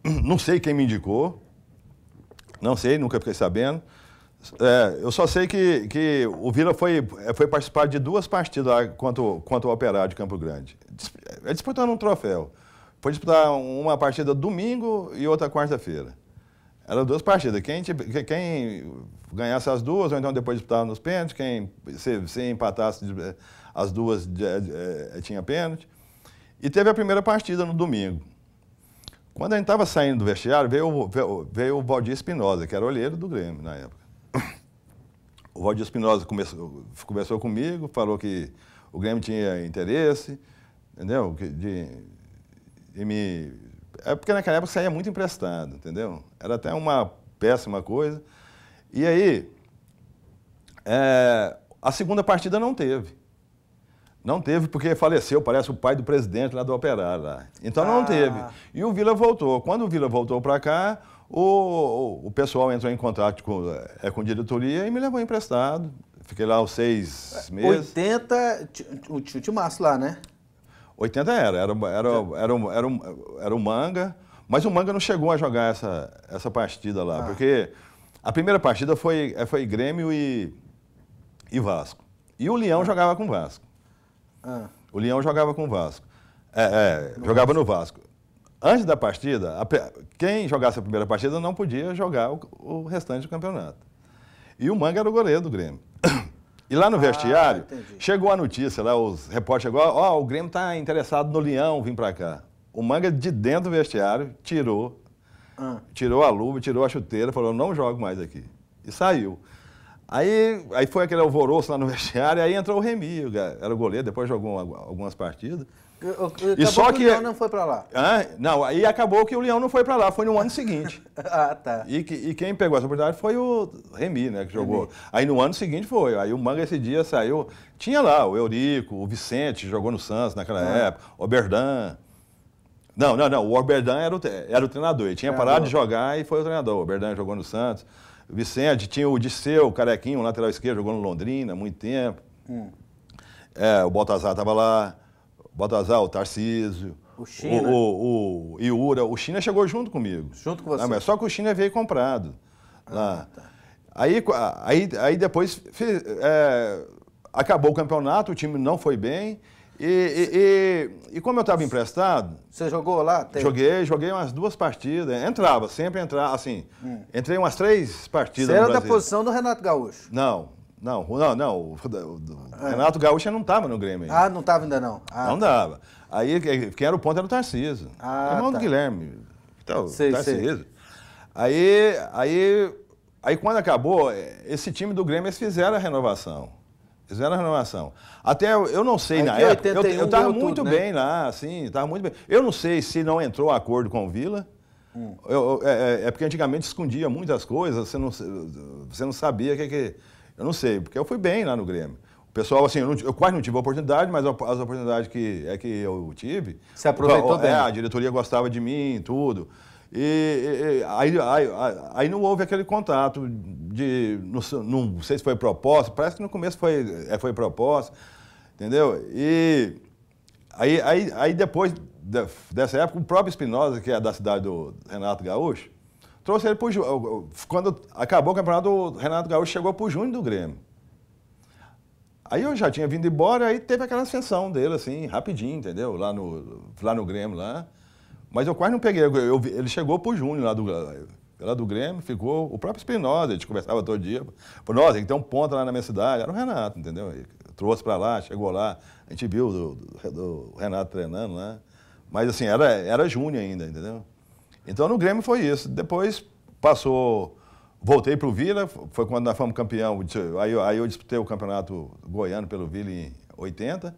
Não sei quem me indicou, não sei, nunca fiquei sabendo. Eu só sei que o Vila foi participar de 2 partidas lá contra o Operário de Campo Grande, disputando um troféu. Foi disputar uma partida domingo e outra quarta-feira. Eram 2 partidas. Quem ganhasse as 2, ou então depois disputava nos pênaltis, se empatasse as 2 tinha pênalti. E teve a primeira partida no domingo. Quando a gente estava saindo do vestiário, veio o Valdir Espinosa, que era olheiro do Grêmio na época. O Valdir Espinosa conversou comigo, falou que o Grêmio tinha interesse, entendeu? Porque naquela época saía muito emprestado, entendeu? Era até uma péssima coisa. E aí, a segunda partida não teve. Não teve porque faleceu, parece o pai do presidente lá do Operário. Lá. Então não teve. E o Vila voltou. Quando o Vila voltou para cá, o pessoal entrou em contato com a diretoria e me levou emprestado. Fiquei lá os 6 meses. 80, o timaço lá, né? 80 era o Manga, mas o Manga não chegou a jogar essa partida lá, porque a primeira partida foi Grêmio e Vasco. E o Leão jogava com o Vasco. O Leão jogava com o Vasco. Jogava no Vasco. Antes da partida, quem jogasse a primeira partida não podia jogar o restante do campeonato. E o Manga era o goleiro do Grêmio. E lá no vestiário, chegou a notícia, lá os repórteres chegou, o Grêmio está interessado no Leão vir para cá. O Manga de dentro do vestiário tirou a luva, tirou a chuteira, falou, não jogo mais aqui. E saiu. Aí foi aquele alvoroço lá no vestiário, aí entrou o Remy, era o goleiro, depois jogou algumas partidas. E só que o Leão não foi para lá? Não, aí acabou que o Leão não foi para lá, foi no ano seguinte. Tá. E quem pegou essa oportunidade foi o Remy, né, que jogou. Aí no ano seguinte foi, aí o Manga esse dia saiu, tinha lá o Eurico, o Vicente, jogou no Santos naquela época, o Oberdan. Não, o Oberdan era o treinador, ele tinha parado de jogar e foi o treinador. O Oberdan jogou no Santos. O Vicente, tinha o Disseu, o Carequinho, o lateral esquerdo, jogou no Londrina há muito tempo. O Baltazar estava lá, o Tarcísio, o China. O Iura. O China chegou junto comigo. Junto com você? Só que o China veio comprado lá. Tá. Aí depois acabou o campeonato, o time não foi bem. E como eu estava emprestado... Você jogou lá? Joguei umas 2 partidas. Sempre entrava, assim. Entrei umas 3 partidas. Você era da posição do Renato Gaúcho? Não. Não. O Renato Gaúcho não estava no Grêmio ainda. Ah, não estava ainda não. Não dava. Aí quem era o ponto era o Tarcísio. Irmão do Guilherme. Então, Tarcísio. Aí quando acabou, esse time do Grêmio, eles fizeram a renovação. Até eu não sei, na época, eu estava muito bem lá, assim, estava muito bem. Eu não sei se não entrou acordo com o Vila. É porque antigamente escondia muitas coisas, você não sabia o que... Eu não sei, porque eu fui bem lá no Grêmio. O pessoal, assim, eu quase não tive oportunidade, mas as oportunidades que eu tive... Você aproveitou bem. A diretoria gostava de mim, tudo. Aí não houve aquele contato de... Não sei se foi proposta, parece que no começo foi proposta, entendeu? E aí depois dessa época, o próprio Espinosa, que é da cidade do Renato Gaúcho, trouxe ele para o Júnior. Quando acabou o campeonato, o Renato Gaúcho chegou para o Júnior do Grêmio. Aí eu já tinha vindo embora, aí teve aquela ascensão dele, assim, rapidinho, entendeu? Lá no Grêmio, lá. Mas eu quase não peguei. Ele chegou para o Júnior lá do Grêmio, ficou o próprio Espinosa, a gente conversava todo dia. Falou, nossa, tem que ter um ponto lá na minha cidade. Era o Renato, entendeu? Ele trouxe para lá, chegou lá, a gente viu o Renato treinando lá. Mas assim, era Júnior ainda, entendeu? Então no Grêmio foi isso. Depois passou, voltei para o Vila, foi quando nós fomos campeão. Aí eu disputei o campeonato goiano pelo Vila em 80.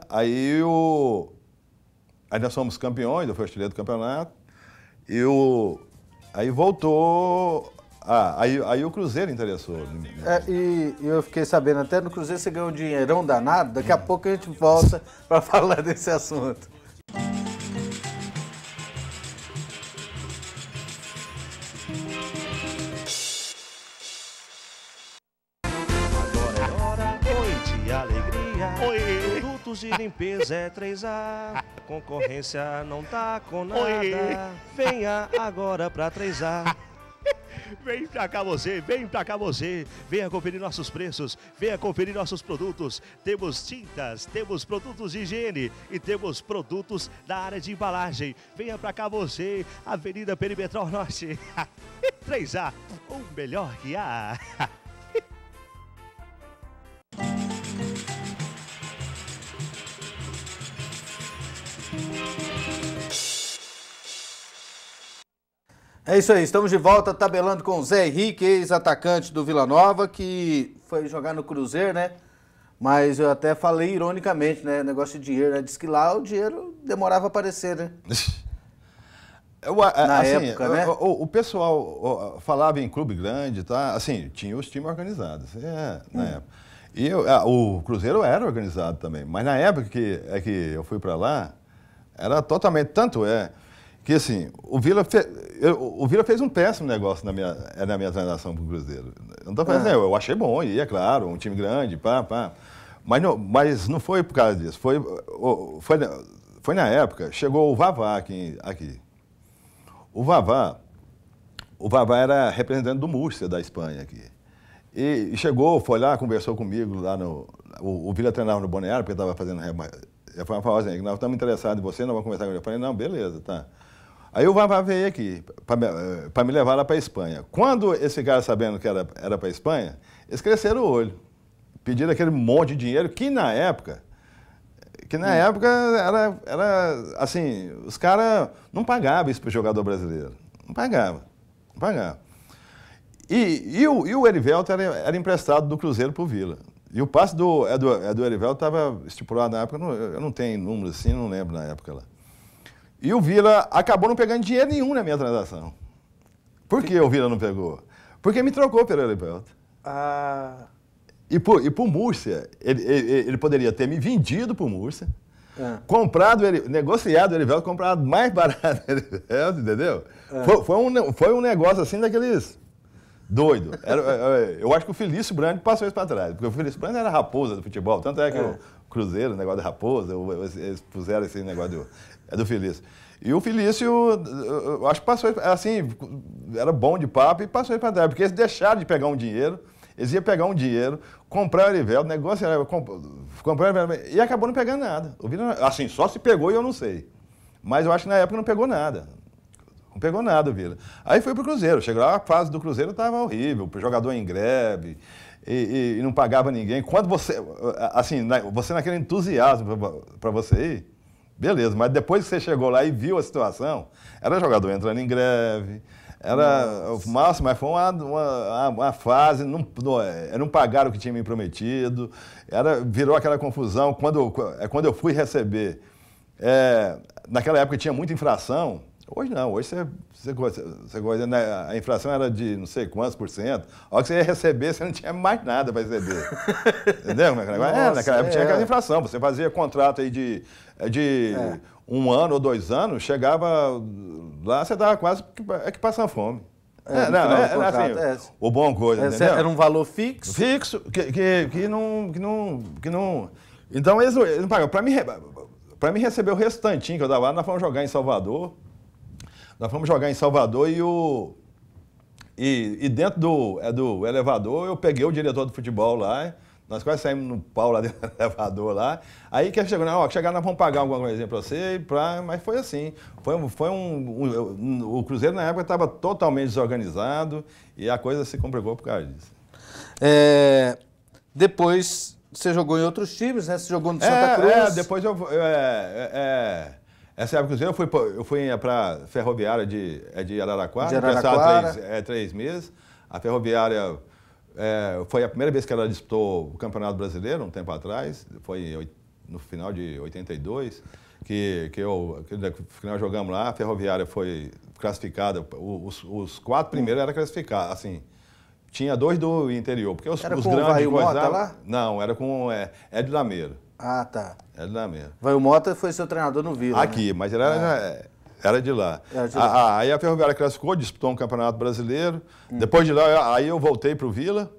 Aí nós fomos campeões, eu fui artilheiro do campeonato. Aí voltou. Aí o Cruzeiro interessou. E eu fiquei sabendo, até no Cruzeiro você ganhou um dinheirão danado. Daqui a pouco a gente volta para falar desse assunto. Agora é hora, oi de alegria. Oi. Produtos de limpeza é 3A. Concorrência não tá com nada. Oi. Venha agora pra 3A. Vem pra cá você, venha conferir nossos preços, venha conferir nossos produtos. Temos tintas, temos produtos de higiene e temos produtos da área de embalagem. Venha pra cá você, Avenida Perimetral Norte. 3A, o melhor que há. É isso aí, estamos de volta tabelando com o Zé Henrique, ex-atacante do Vila Nova, que foi jogar no Cruzeiro, né? Mas eu até falei ironicamente, né? Negócio de dinheiro, né? Diz que lá o dinheiro demorava a aparecer, né? Na época, né? O pessoal falava em clube grande, tá? Assim, tinha os times organizados, na época. E o Cruzeiro era organizado também, mas na época que eu fui para lá, era totalmente, tanto que assim, o Vila fez um péssimo negócio na minha transação para o Cruzeiro. Eu não estou falando, eu achei bom, e é claro, um time grande, pá. Mas não foi por causa disso. Foi na época, chegou o Vavá aqui. O Vavá era representante do Múrcia, da Espanha aqui. E chegou, foi lá, conversou comigo lá o Vila treinava no Balneário, porque estava fazendo... Foi uma fala assim, nós estamos interessados em você, nós vamos conversar com ele. Eu falei, não, beleza, tá. Aí o Vavá veio aqui, para me levar lá para a Espanha. Quando esse cara, sabendo que era para a Espanha, eles cresceram o olho. Pediram aquele monte de dinheiro, que na época era assim, os caras não pagavam isso para o jogador brasileiro. Não pagavam. E o Erivelto era emprestado do Cruzeiro para o Vila. E o passe do Erivelto estava estipulado na época, eu não tenho número assim, não lembro na época lá. E o Vila acabou não pegando dinheiro nenhum na minha transação. Por que o Vila não pegou? Porque me trocou pelo Erivelto. E pro Múrcia, ele poderia ter me vendido pro Múrcia, negociado o Erivelto, comprado mais barato o Erivelto, entendeu? Foi um negócio assim daqueles doido. Eu acho que o Felício Brandi passou isso para trás, porque o Felício Brandi era a raposa do futebol, tanto é que o Cruzeiro, o negócio da raposa, eles puseram esse negócio do Felício. E o Felício, eu acho que passou, assim, era bom de papo e passou isso para trás, porque eles deixaram de pegar um dinheiro, eles iam pegar um dinheiro, comprar o Erivelto, negociar, comprar o Erivelto, e acabou não pegando nada. O Vila, assim, só se pegou e eu não sei. Mas eu acho que na época não pegou nada. Não pegou nada o Vila. Aí fui pro Cruzeiro. Chegou lá, a fase do Cruzeiro estava horrível, o jogador em greve, e não pagava ninguém. Quando você, assim, você naquele entusiasmo para você ir, beleza, mas depois que você chegou lá e viu a situação, era jogador entrando em greve, era o máximo, mas foi uma fase, não pagaram o que tinha me prometido, virou aquela confusão. Quando eu fui receber, naquela época tinha muita infração. Hoje não, hoje você né, a inflação era de não sei quantos %. A hora que você ia receber, você não tinha mais nada para receber. Entendeu? Naquela época tinha aquela inflação. Você fazia contrato aí de 1 ano ou 2 anos, chegava lá, você dava quase que passando fome. Assim, o bom coisa, entendeu? Era um valor fixo? Fixo, que não... Então eles não pagam. Para mim receber o restantinho que eu dava lá, nós fomos jogar em Salvador. E dentro do elevador eu peguei o diretor do futebol lá, nós quase saímos no pau lá dentro do elevador lá. Aí que chegou, chegar nós vamos pagar alguma coisinha para você, mas foi assim. O Cruzeiro na época estava totalmente desorganizado e a coisa se complicou por causa disso. Depois você jogou em outros times, né? Você jogou no Santa Cruz. Depois essa época do Cruzeiro eu fui para a Ferroviária de Araraquara, emprestado 3 meses. A Ferroviária foi a primeira vez que ela disputou o Campeonato Brasileiro, um tempo atrás, foi no final de 82, que no final jogamos lá, a Ferroviária foi classificada, os 4 primeiros eram classificados, assim, tinha 2 do interior, porque os grandes... Era com o Mota lá? Não, era com Hélio Lameiro. Ah, tá. Hélio Lameiro. O Mota foi seu treinador no Vila, aqui, né? Mas ele era de lá. Aí a Ferroviária classificou, disputou um Campeonato Brasileiro. Depois de lá, aí eu voltei para o Vila.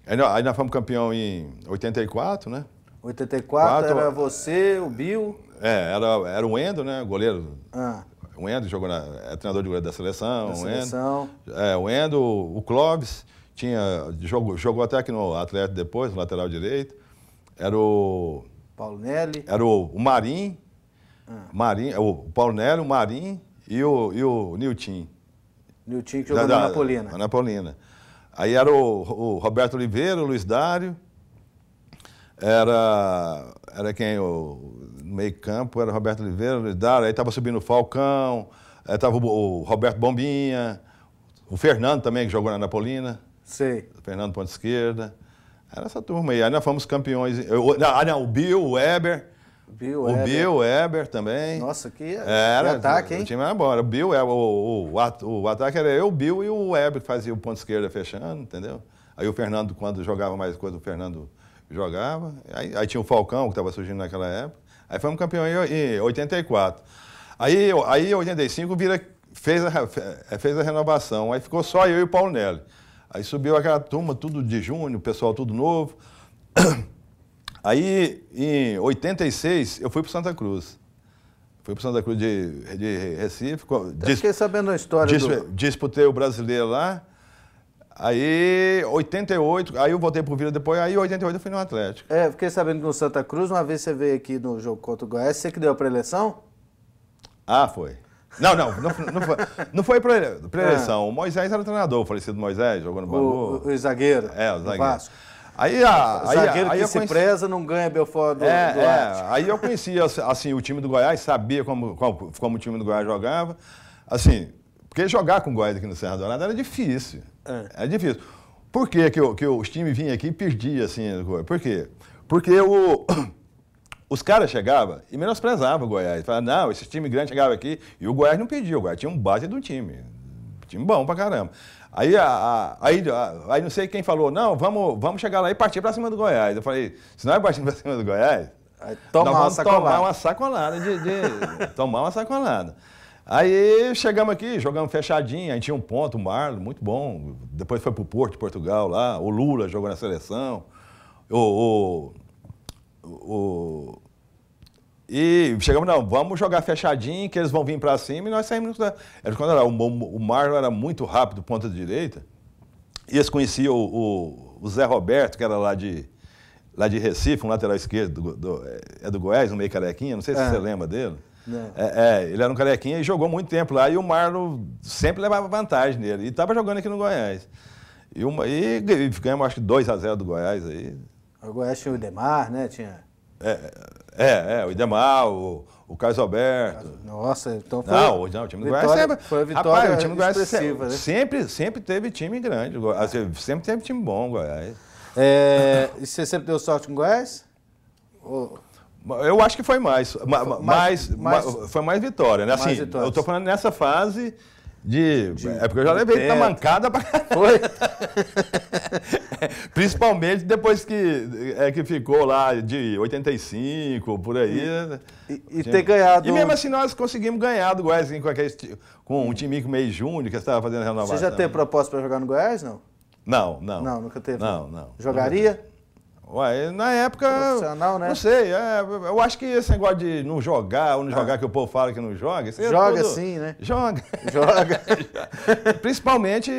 Aí nós fomos campeão em 84, né? 84 era você, o Bill? Era o Endo, né? Goleiro. O Endo jogou treinador de goleiro da seleção. O Endo, o Clóvis, jogou até aqui no Atlético depois, no lateral direito. Era o... Paulo Nelly. Era o Marim. O Paulo Nelly, o Marim e o Nilton. Nilton que jogou na Anapolina. Anapolina. Aí era o Roberto Oliveira, o Luiz Dário. Era quem? No meio campo era o Roberto Oliveira, o Luiz Dário. Aí estava subindo o Falcão. Aí estava o Roberto Bombinha. O Fernando também, que jogou na Anapolina. Sei. O Fernando ponta esquerda. Era essa turma aí. Aí nós fomos campeões. O Bill, o Weber. Bill, o Weber também. Nossa, que ataque, hein? O time era bom. Era o Bill, o ataque era eu, o Bill e o Weber que fazia o ponto esquerda fechando, entendeu? Aí o Fernando, quando jogava mais coisa, o Fernando jogava. Aí tinha o Falcão, que estava surgindo naquela época. Aí fomos campeões em 84. Aí em 85 fez a renovação. Aí ficou só eu e o Paulo Nelly. Aí subiu aquela turma, tudo de júnior, o pessoal tudo novo. Aí, em 86, eu fui para Santa Cruz. Fui para Santa Cruz de Recife. Fiquei sabendo a história disputei o brasileiro lá. Aí, 88, aí eu voltei para o Vila depois, aí em 88 eu fui no Atlético. Fiquei sabendo que no Santa Cruz, uma vez você veio aqui no jogo contra o Goiás, você que deu a pré-eleição? Foi. Não foi pré-eleição. O Moisés era o treinador, o falecido Moisés, jogou no Bangu. O zagueiro. O zagueiro. Vasco. O zagueiro que se preza não ganha Belfort do Duarte. Aí eu conhecia assim, o time do Goiás, sabia como o time do Goiás jogava. Assim, porque jogar com o Goiás aqui no Serra Dourada era difícil. Era difícil. Por que os times vinham aqui e perdiam, assim? Por quê? Porque os caras chegavam e menosprezavam o Goiás. Falavam, não, esse time grande chegava aqui e o Goiás não pedia. O Goiás tinha um base do time. Time bom pra caramba. Aí não sei quem falou, não, vamos chegar lá e partir pra cima do Goiás. Eu falei, se nós partimos pra cima do Goiás, nós vamos tomar uma sacolada. Tomar uma sacolada. Aí chegamos aqui, jogamos fechadinho, a gente tinha um ponto, o Marlon, muito bom. Depois foi pro Porto de Portugal lá, o Lula jogou na seleção. E chegamos, não, vamos jogar fechadinho, que eles vão vir para cima e nós saímos. O Marlon era muito rápido, ponta direita, e eles conheciam o Zé Roberto, que era lá de Recife, um lateral esquerdo do Goiás, um meio carequinha, não sei se você lembra dele. Ele era um carequinha e jogou muito tempo lá, e o Marlon sempre levava vantagem nele. E estava jogando aqui no Goiás. E ficamos, acho que 2-0 do Goiás aí. O Goiás tinha o Idemar, né? O Idemar, o Carlos Alberto. Nossa, então foi... Não, o time do Goiás sempre... Foi a vitória o time do Goiás expressiva, né? sempre teve time grande. Sempre teve time bom, o Goiás. E você sempre deu sorte com o Goiás? Eu acho que foi mais. Foi mais vitória, né? Assim, eu tô falando nessa fase porque eu já levei na mancada pra caramba. Foi? Principalmente depois que ficou lá de 85, por aí. E ter ganhado... E mesmo assim nós conseguimos ganhar do Goiás com um time meio júnior que estava fazendo renovação. Você já teve proposta para jogar no Goiás, não? Não. Não, nunca teve? Não. Jogaria? Ué, na época, profissional, né? Não sei, eu acho que esse negócio de não jogar, ou não jogar, que o povo fala que não joga... Joga sim, né? Joga. Principalmente,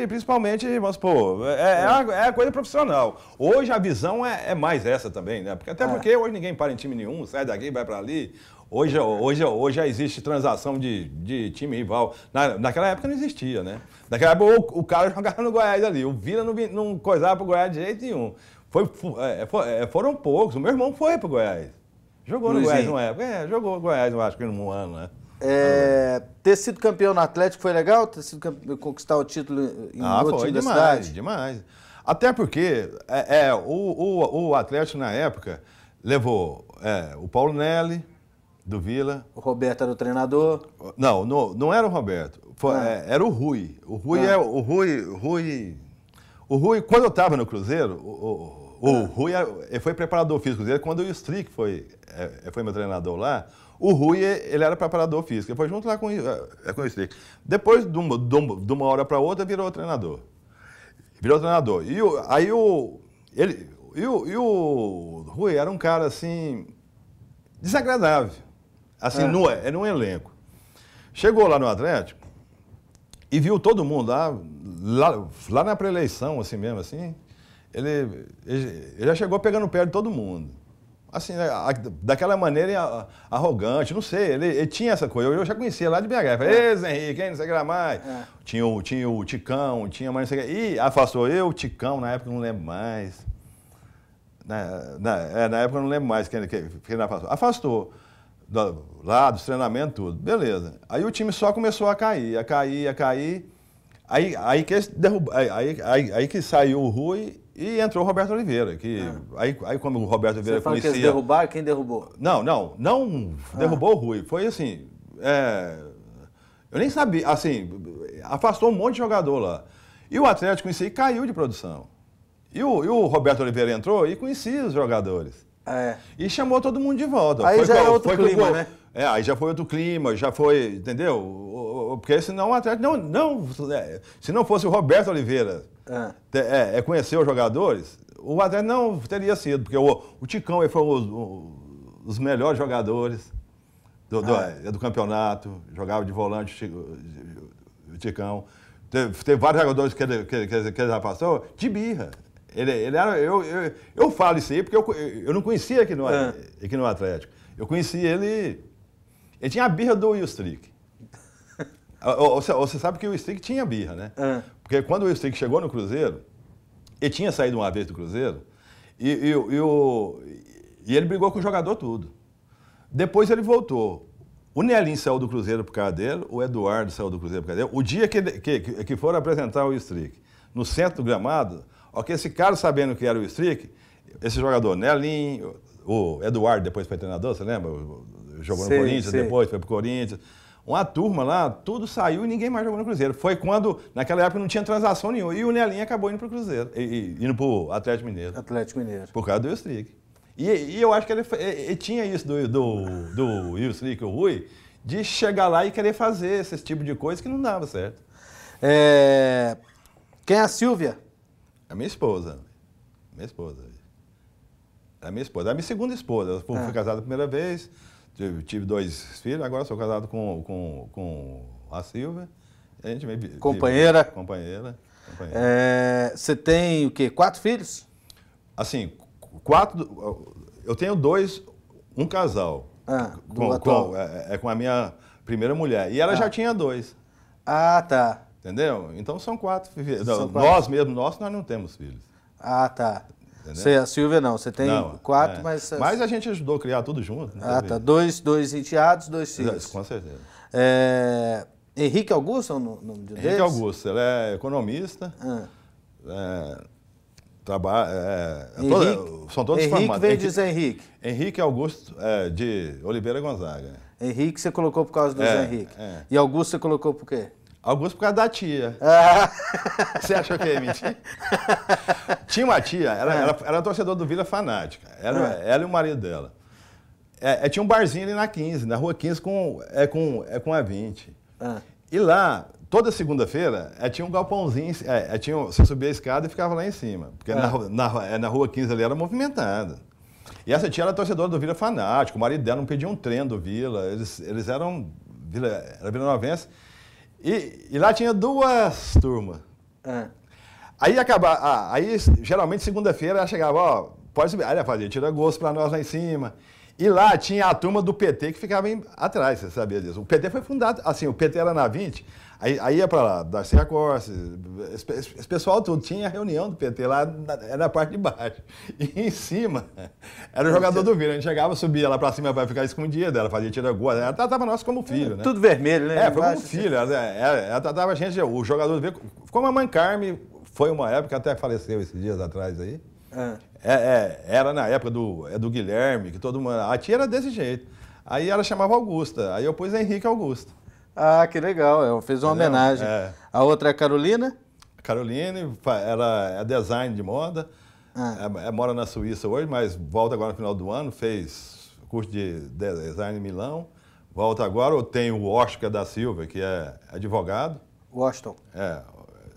vamos supor, é a coisa profissional. Hoje a visão é mais essa também, né? Porque hoje ninguém para em time nenhum, sai daqui e vai para ali. Hoje já existe transação de time rival. Naquela época não existia, né? Naquela época o cara jogava no Goiás ali, o Vila não coisava pro Goiás de jeito nenhum. Foram poucos. O meu irmão foi pro Goiás. Jogou no Goiás numa época. Jogou no Goiás, eu acho que num ano, né? Ter sido campeão no Atlético foi legal? Ter sido conquistar o título em outro time da cidade? Demais. Até porque o Atlético, na época, levou o Paulo Nelly, do Vila. O Roberto era o treinador? Não era o Roberto. Era o Rui. O Rui, quando eu estava no Cruzeiro, o Rui foi preparador físico do Cruzeiro. Quando o Strick foi meu treinador lá, o Rui ele era preparador físico. Ele foi junto lá com o Strick. Depois, de uma hora para outra, virou treinador. E o Rui era um cara, assim, desagradável. Assim, num elenco. Chegou lá no Atlético e viu todo mundo lá na pré-eleição, assim mesmo, assim, ele já chegou pegando o pé de todo mundo. Assim, daquela maneira arrogante, não sei, ele tinha essa coisa. Eu já conhecia lá de BH. Falei, Zé Henrique, não sei o que lá mais. Tinha o Ticão, tinha mais não sei o que. E afastou o Ticão, na época eu não lembro mais. Na época eu não lembro mais quem ele afastou. Afastou. Lá dos treinamentos, tudo. Beleza. Aí o time só começou a cair. Aí que saiu o Rui e entrou o Roberto Oliveira. Aí como o Roberto Oliveira Você fala conhecia... que eles derrubaram, quem derrubou? Não derrubou o Rui. Foi assim... eu nem sabia, assim, afastou um monte de jogador lá. E o Atlético em si caiu de produção. E o Roberto Oliveira entrou e conhecia os jogadores. E chamou todo mundo de volta. Aí já era outro clima, né? Aí já foi outro clima, já foi, entendeu? Porque senão o Atlético, se não fosse o Roberto Oliveira conhecer os jogadores, o Atlético não teria sido, porque o Ticão foi os melhores jogadores do campeonato, jogava de volante o Ticão. Teve vários jogadores que ele já passou de birra. Ele era, eu falo isso aí porque eu não conhecia aqui no Atlético. Eu conheci ele tinha a birra do Will Strick. Você sabe que o Strick tinha birra, né? Porque quando o Strick chegou no Cruzeiro, ele tinha saído uma vez do Cruzeiro, e ele brigou com o jogador tudo. Depois ele voltou. O Nelinho saiu do Cruzeiro por causa dele, o Eduardo saiu do Cruzeiro por causa dele. O dia que foram apresentar o Strick no centro do gramado, esse cara sabendo que era o Strick, esse jogador, Nelinho, o Eduardo depois foi treinador, você lembra? Jogou no Corinthians, depois foi pro Corinthians. Uma turma lá, tudo saiu e ninguém mais jogou no Cruzeiro. Foi quando, naquela época, não tinha transação nenhuma. E o Nelinho acabou indo pro Cruzeiro, indo pro Atlético Mineiro. Por causa do Strick. E eu acho que ele tinha isso do Will Strick, o Rui, de chegar lá e querer fazer esse tipo de coisa que não dava certo. Quem é a Silvia? É minha esposa. É a minha segunda esposa. Eu fui casado a primeira vez, tive 2 filhos, agora sou casado com a Silvia. A gente companheira? Companheira. Você tem o quê? 4 filhos? Assim, 4... Eu tenho 2, um casal. com a minha primeira mulher. E ela já tinha 2. Ah, tá. Entendeu? Então são 4 filhos. Nós não temos filhos. Ah, tá. Você, a Silvia não, você tem 4, mas... Mas a gente ajudou a criar tudo junto. Ah, tá. 2 enteados, 2 filhos. Com certeza. Henrique Augusto é o nome deles? Henrique Augusto, ele é economista. São todos Henrique formados. Veio dizer Henrique. Henrique Augusto de Oliveira Gonzaga. Henrique você colocou por causa do Zé Henrique. E Augusto você colocou por quê? Augusto por causa da tia. Você achou que ia mentir? Tinha uma tia, ela era torcedora do Vila fanática. Ela e o marido dela. Tinha um barzinho ali na 15, na rua 15 com a 20. E lá, toda segunda-feira, tinha um galpãozinho, você subia a escada e ficava lá em cima. Porque na rua 15 ali era movimentada. E essa tia era torcedora do Vila fanático, o marido dela não pedia um trem do Vila, eles eram Vila Novense. E lá tinha 2 turmas. Aí geralmente segunda-feira ela chegava, pode subir. Aí ela fazia, tira gosto pra nós lá em cima. E lá tinha a turma do PT que ficava atrás, você sabia disso. O PT foi fundado, assim, o PT era na 20, aí ia pra lá, Darcy Acorce, esse pessoal tudo, tinha reunião do PT lá na parte de baixo. E em cima era o jogador do Vila, a gente chegava, subia lá pra cima pra ficar escondido, ela fazia tira gol, ela tratava nós como filho, né? Tudo vermelho, né? Foi como filho, ela tratava a gente, o jogador do Vila, ficou uma mãe Carme, foi uma época, até faleceu esses dias atrás aí. Era na época do Guilherme, que todo mundo... A tia era desse jeito. Aí ela chamava Augusta, aí eu pus Henrique Augusto. Ah, que legal, ela fez uma homenagem. A outra é a Carolina? Caroline, ela é design de moda, mora na Suíça hoje, mas volta agora no final do ano, fez curso de design em Milão. Volta agora, eu tenho o Oscar da Silva, que é advogado. Washington.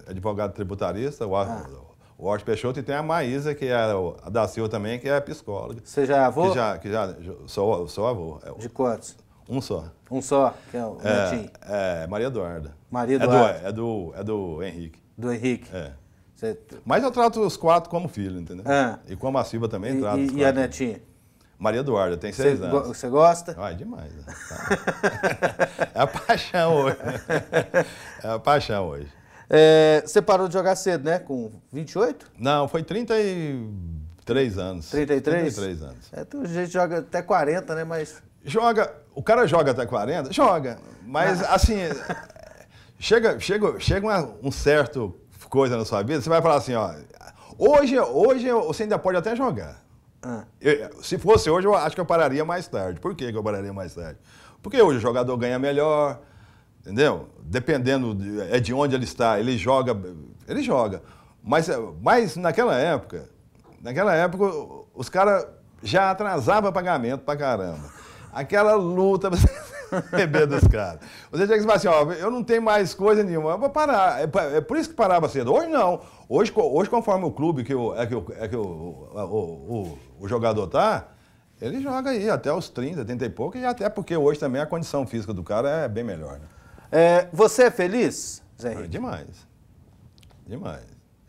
Advogado tributarista, o Oscar Peixoto, e tem a Maísa, que é a da Silva também, que é psicóloga. Você já é avô? Sou avô. De quantos? Um só. Um só, que é o netinho? Maria Eduarda. Maria Eduarda. É do Henrique. Do Henrique. Mas eu trato os 4 como filho, entendeu? E como a Silva também trato os 4. E a netinha? Maria Eduarda, tem 6 anos. Você gosta? Demais. É a paixão hoje. É a paixão hoje. Você parou de jogar cedo, né? Com 28? Não, foi 33 anos. 33? 33 anos. A gente joga até 40, né? Mas... O cara joga até 40? Joga. Mas, assim, chega um certo coisa na sua vida, você vai falar assim, hoje você ainda pode até jogar. Se fosse hoje, eu acho que eu pararia mais tarde. Por que eu pararia mais tarde? Porque hoje o jogador ganha melhor, entendeu? Dependendo de onde ele está, ele joga. Mas naquela época, os caras já atrasavam pagamento pra caramba. Aquela luta pra beber dos caras. Você tinha que falar assim, eu não tenho mais coisa nenhuma, eu vou parar. É por isso que parava cedo. Hoje não. Hoje conforme o clube que o jogador tá, ele joga aí até os 30, 30 e pouco, e até porque hoje também a condição física do cara é bem melhor. Né? Você é feliz, Zé Henrique? Demais.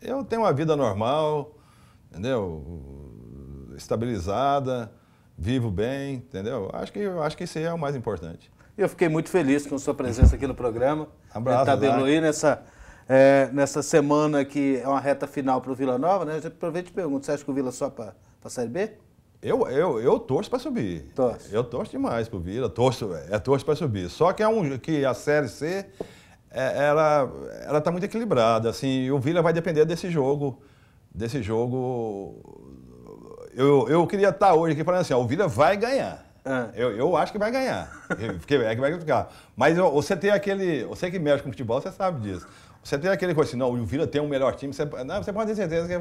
Eu tenho uma vida normal, entendeu? Estabilizada, vivo bem, entendeu? Acho que isso aí é o mais importante. Eu fiquei muito feliz com sua presença aqui no programa. Abraço, Tabeloí, nessa semana que é uma reta final para o Vila Nova, né? Eu aproveito e te pergunto, você acha que o Vila só para a Série B? Eu torço para subir. Eu torço demais pro Vila, torço para subir. Só que a Série C, ela tá muito equilibrada, assim, e o Vila vai depender desse jogo. Eu queria estar hoje aqui falando assim, o Vila vai ganhar. Eu acho que vai ganhar. Que vai ficar. Mas você que mexe com futebol, você sabe disso. Você tem aquele coisa assim, não, o Vila tem um melhor time, você pode ter certeza que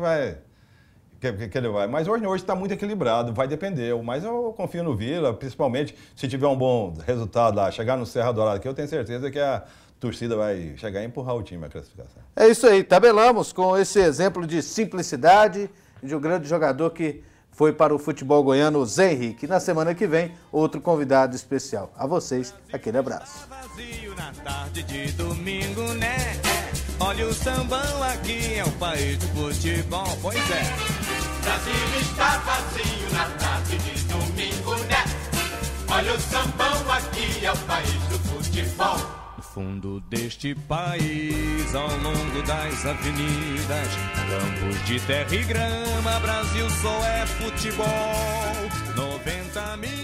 ele vai. Mas hoje está muito equilibrado, vai depender. Mas eu confio no Vila, principalmente se tiver um bom resultado lá, chegar no Serra Dourada aqui, eu tenho certeza que a torcida vai chegar e empurrar o time à classificação. É isso aí, tabelamos com esse exemplo de simplicidade de um grande jogador que foi para o futebol goiano, o Zé Henrique. Na semana que vem, outro convidado especial. A vocês, aquele abraço. Vazio na tarde de domingo, né? Olha o sambão aqui, é o país do futebol, pois é. Brasil está vazio na tarde de domingo, né? Olha o sambão, aqui é o país do futebol. No fundo deste país, ao longo das avenidas, campos de terra e grama, Brasil só é futebol. 90 mil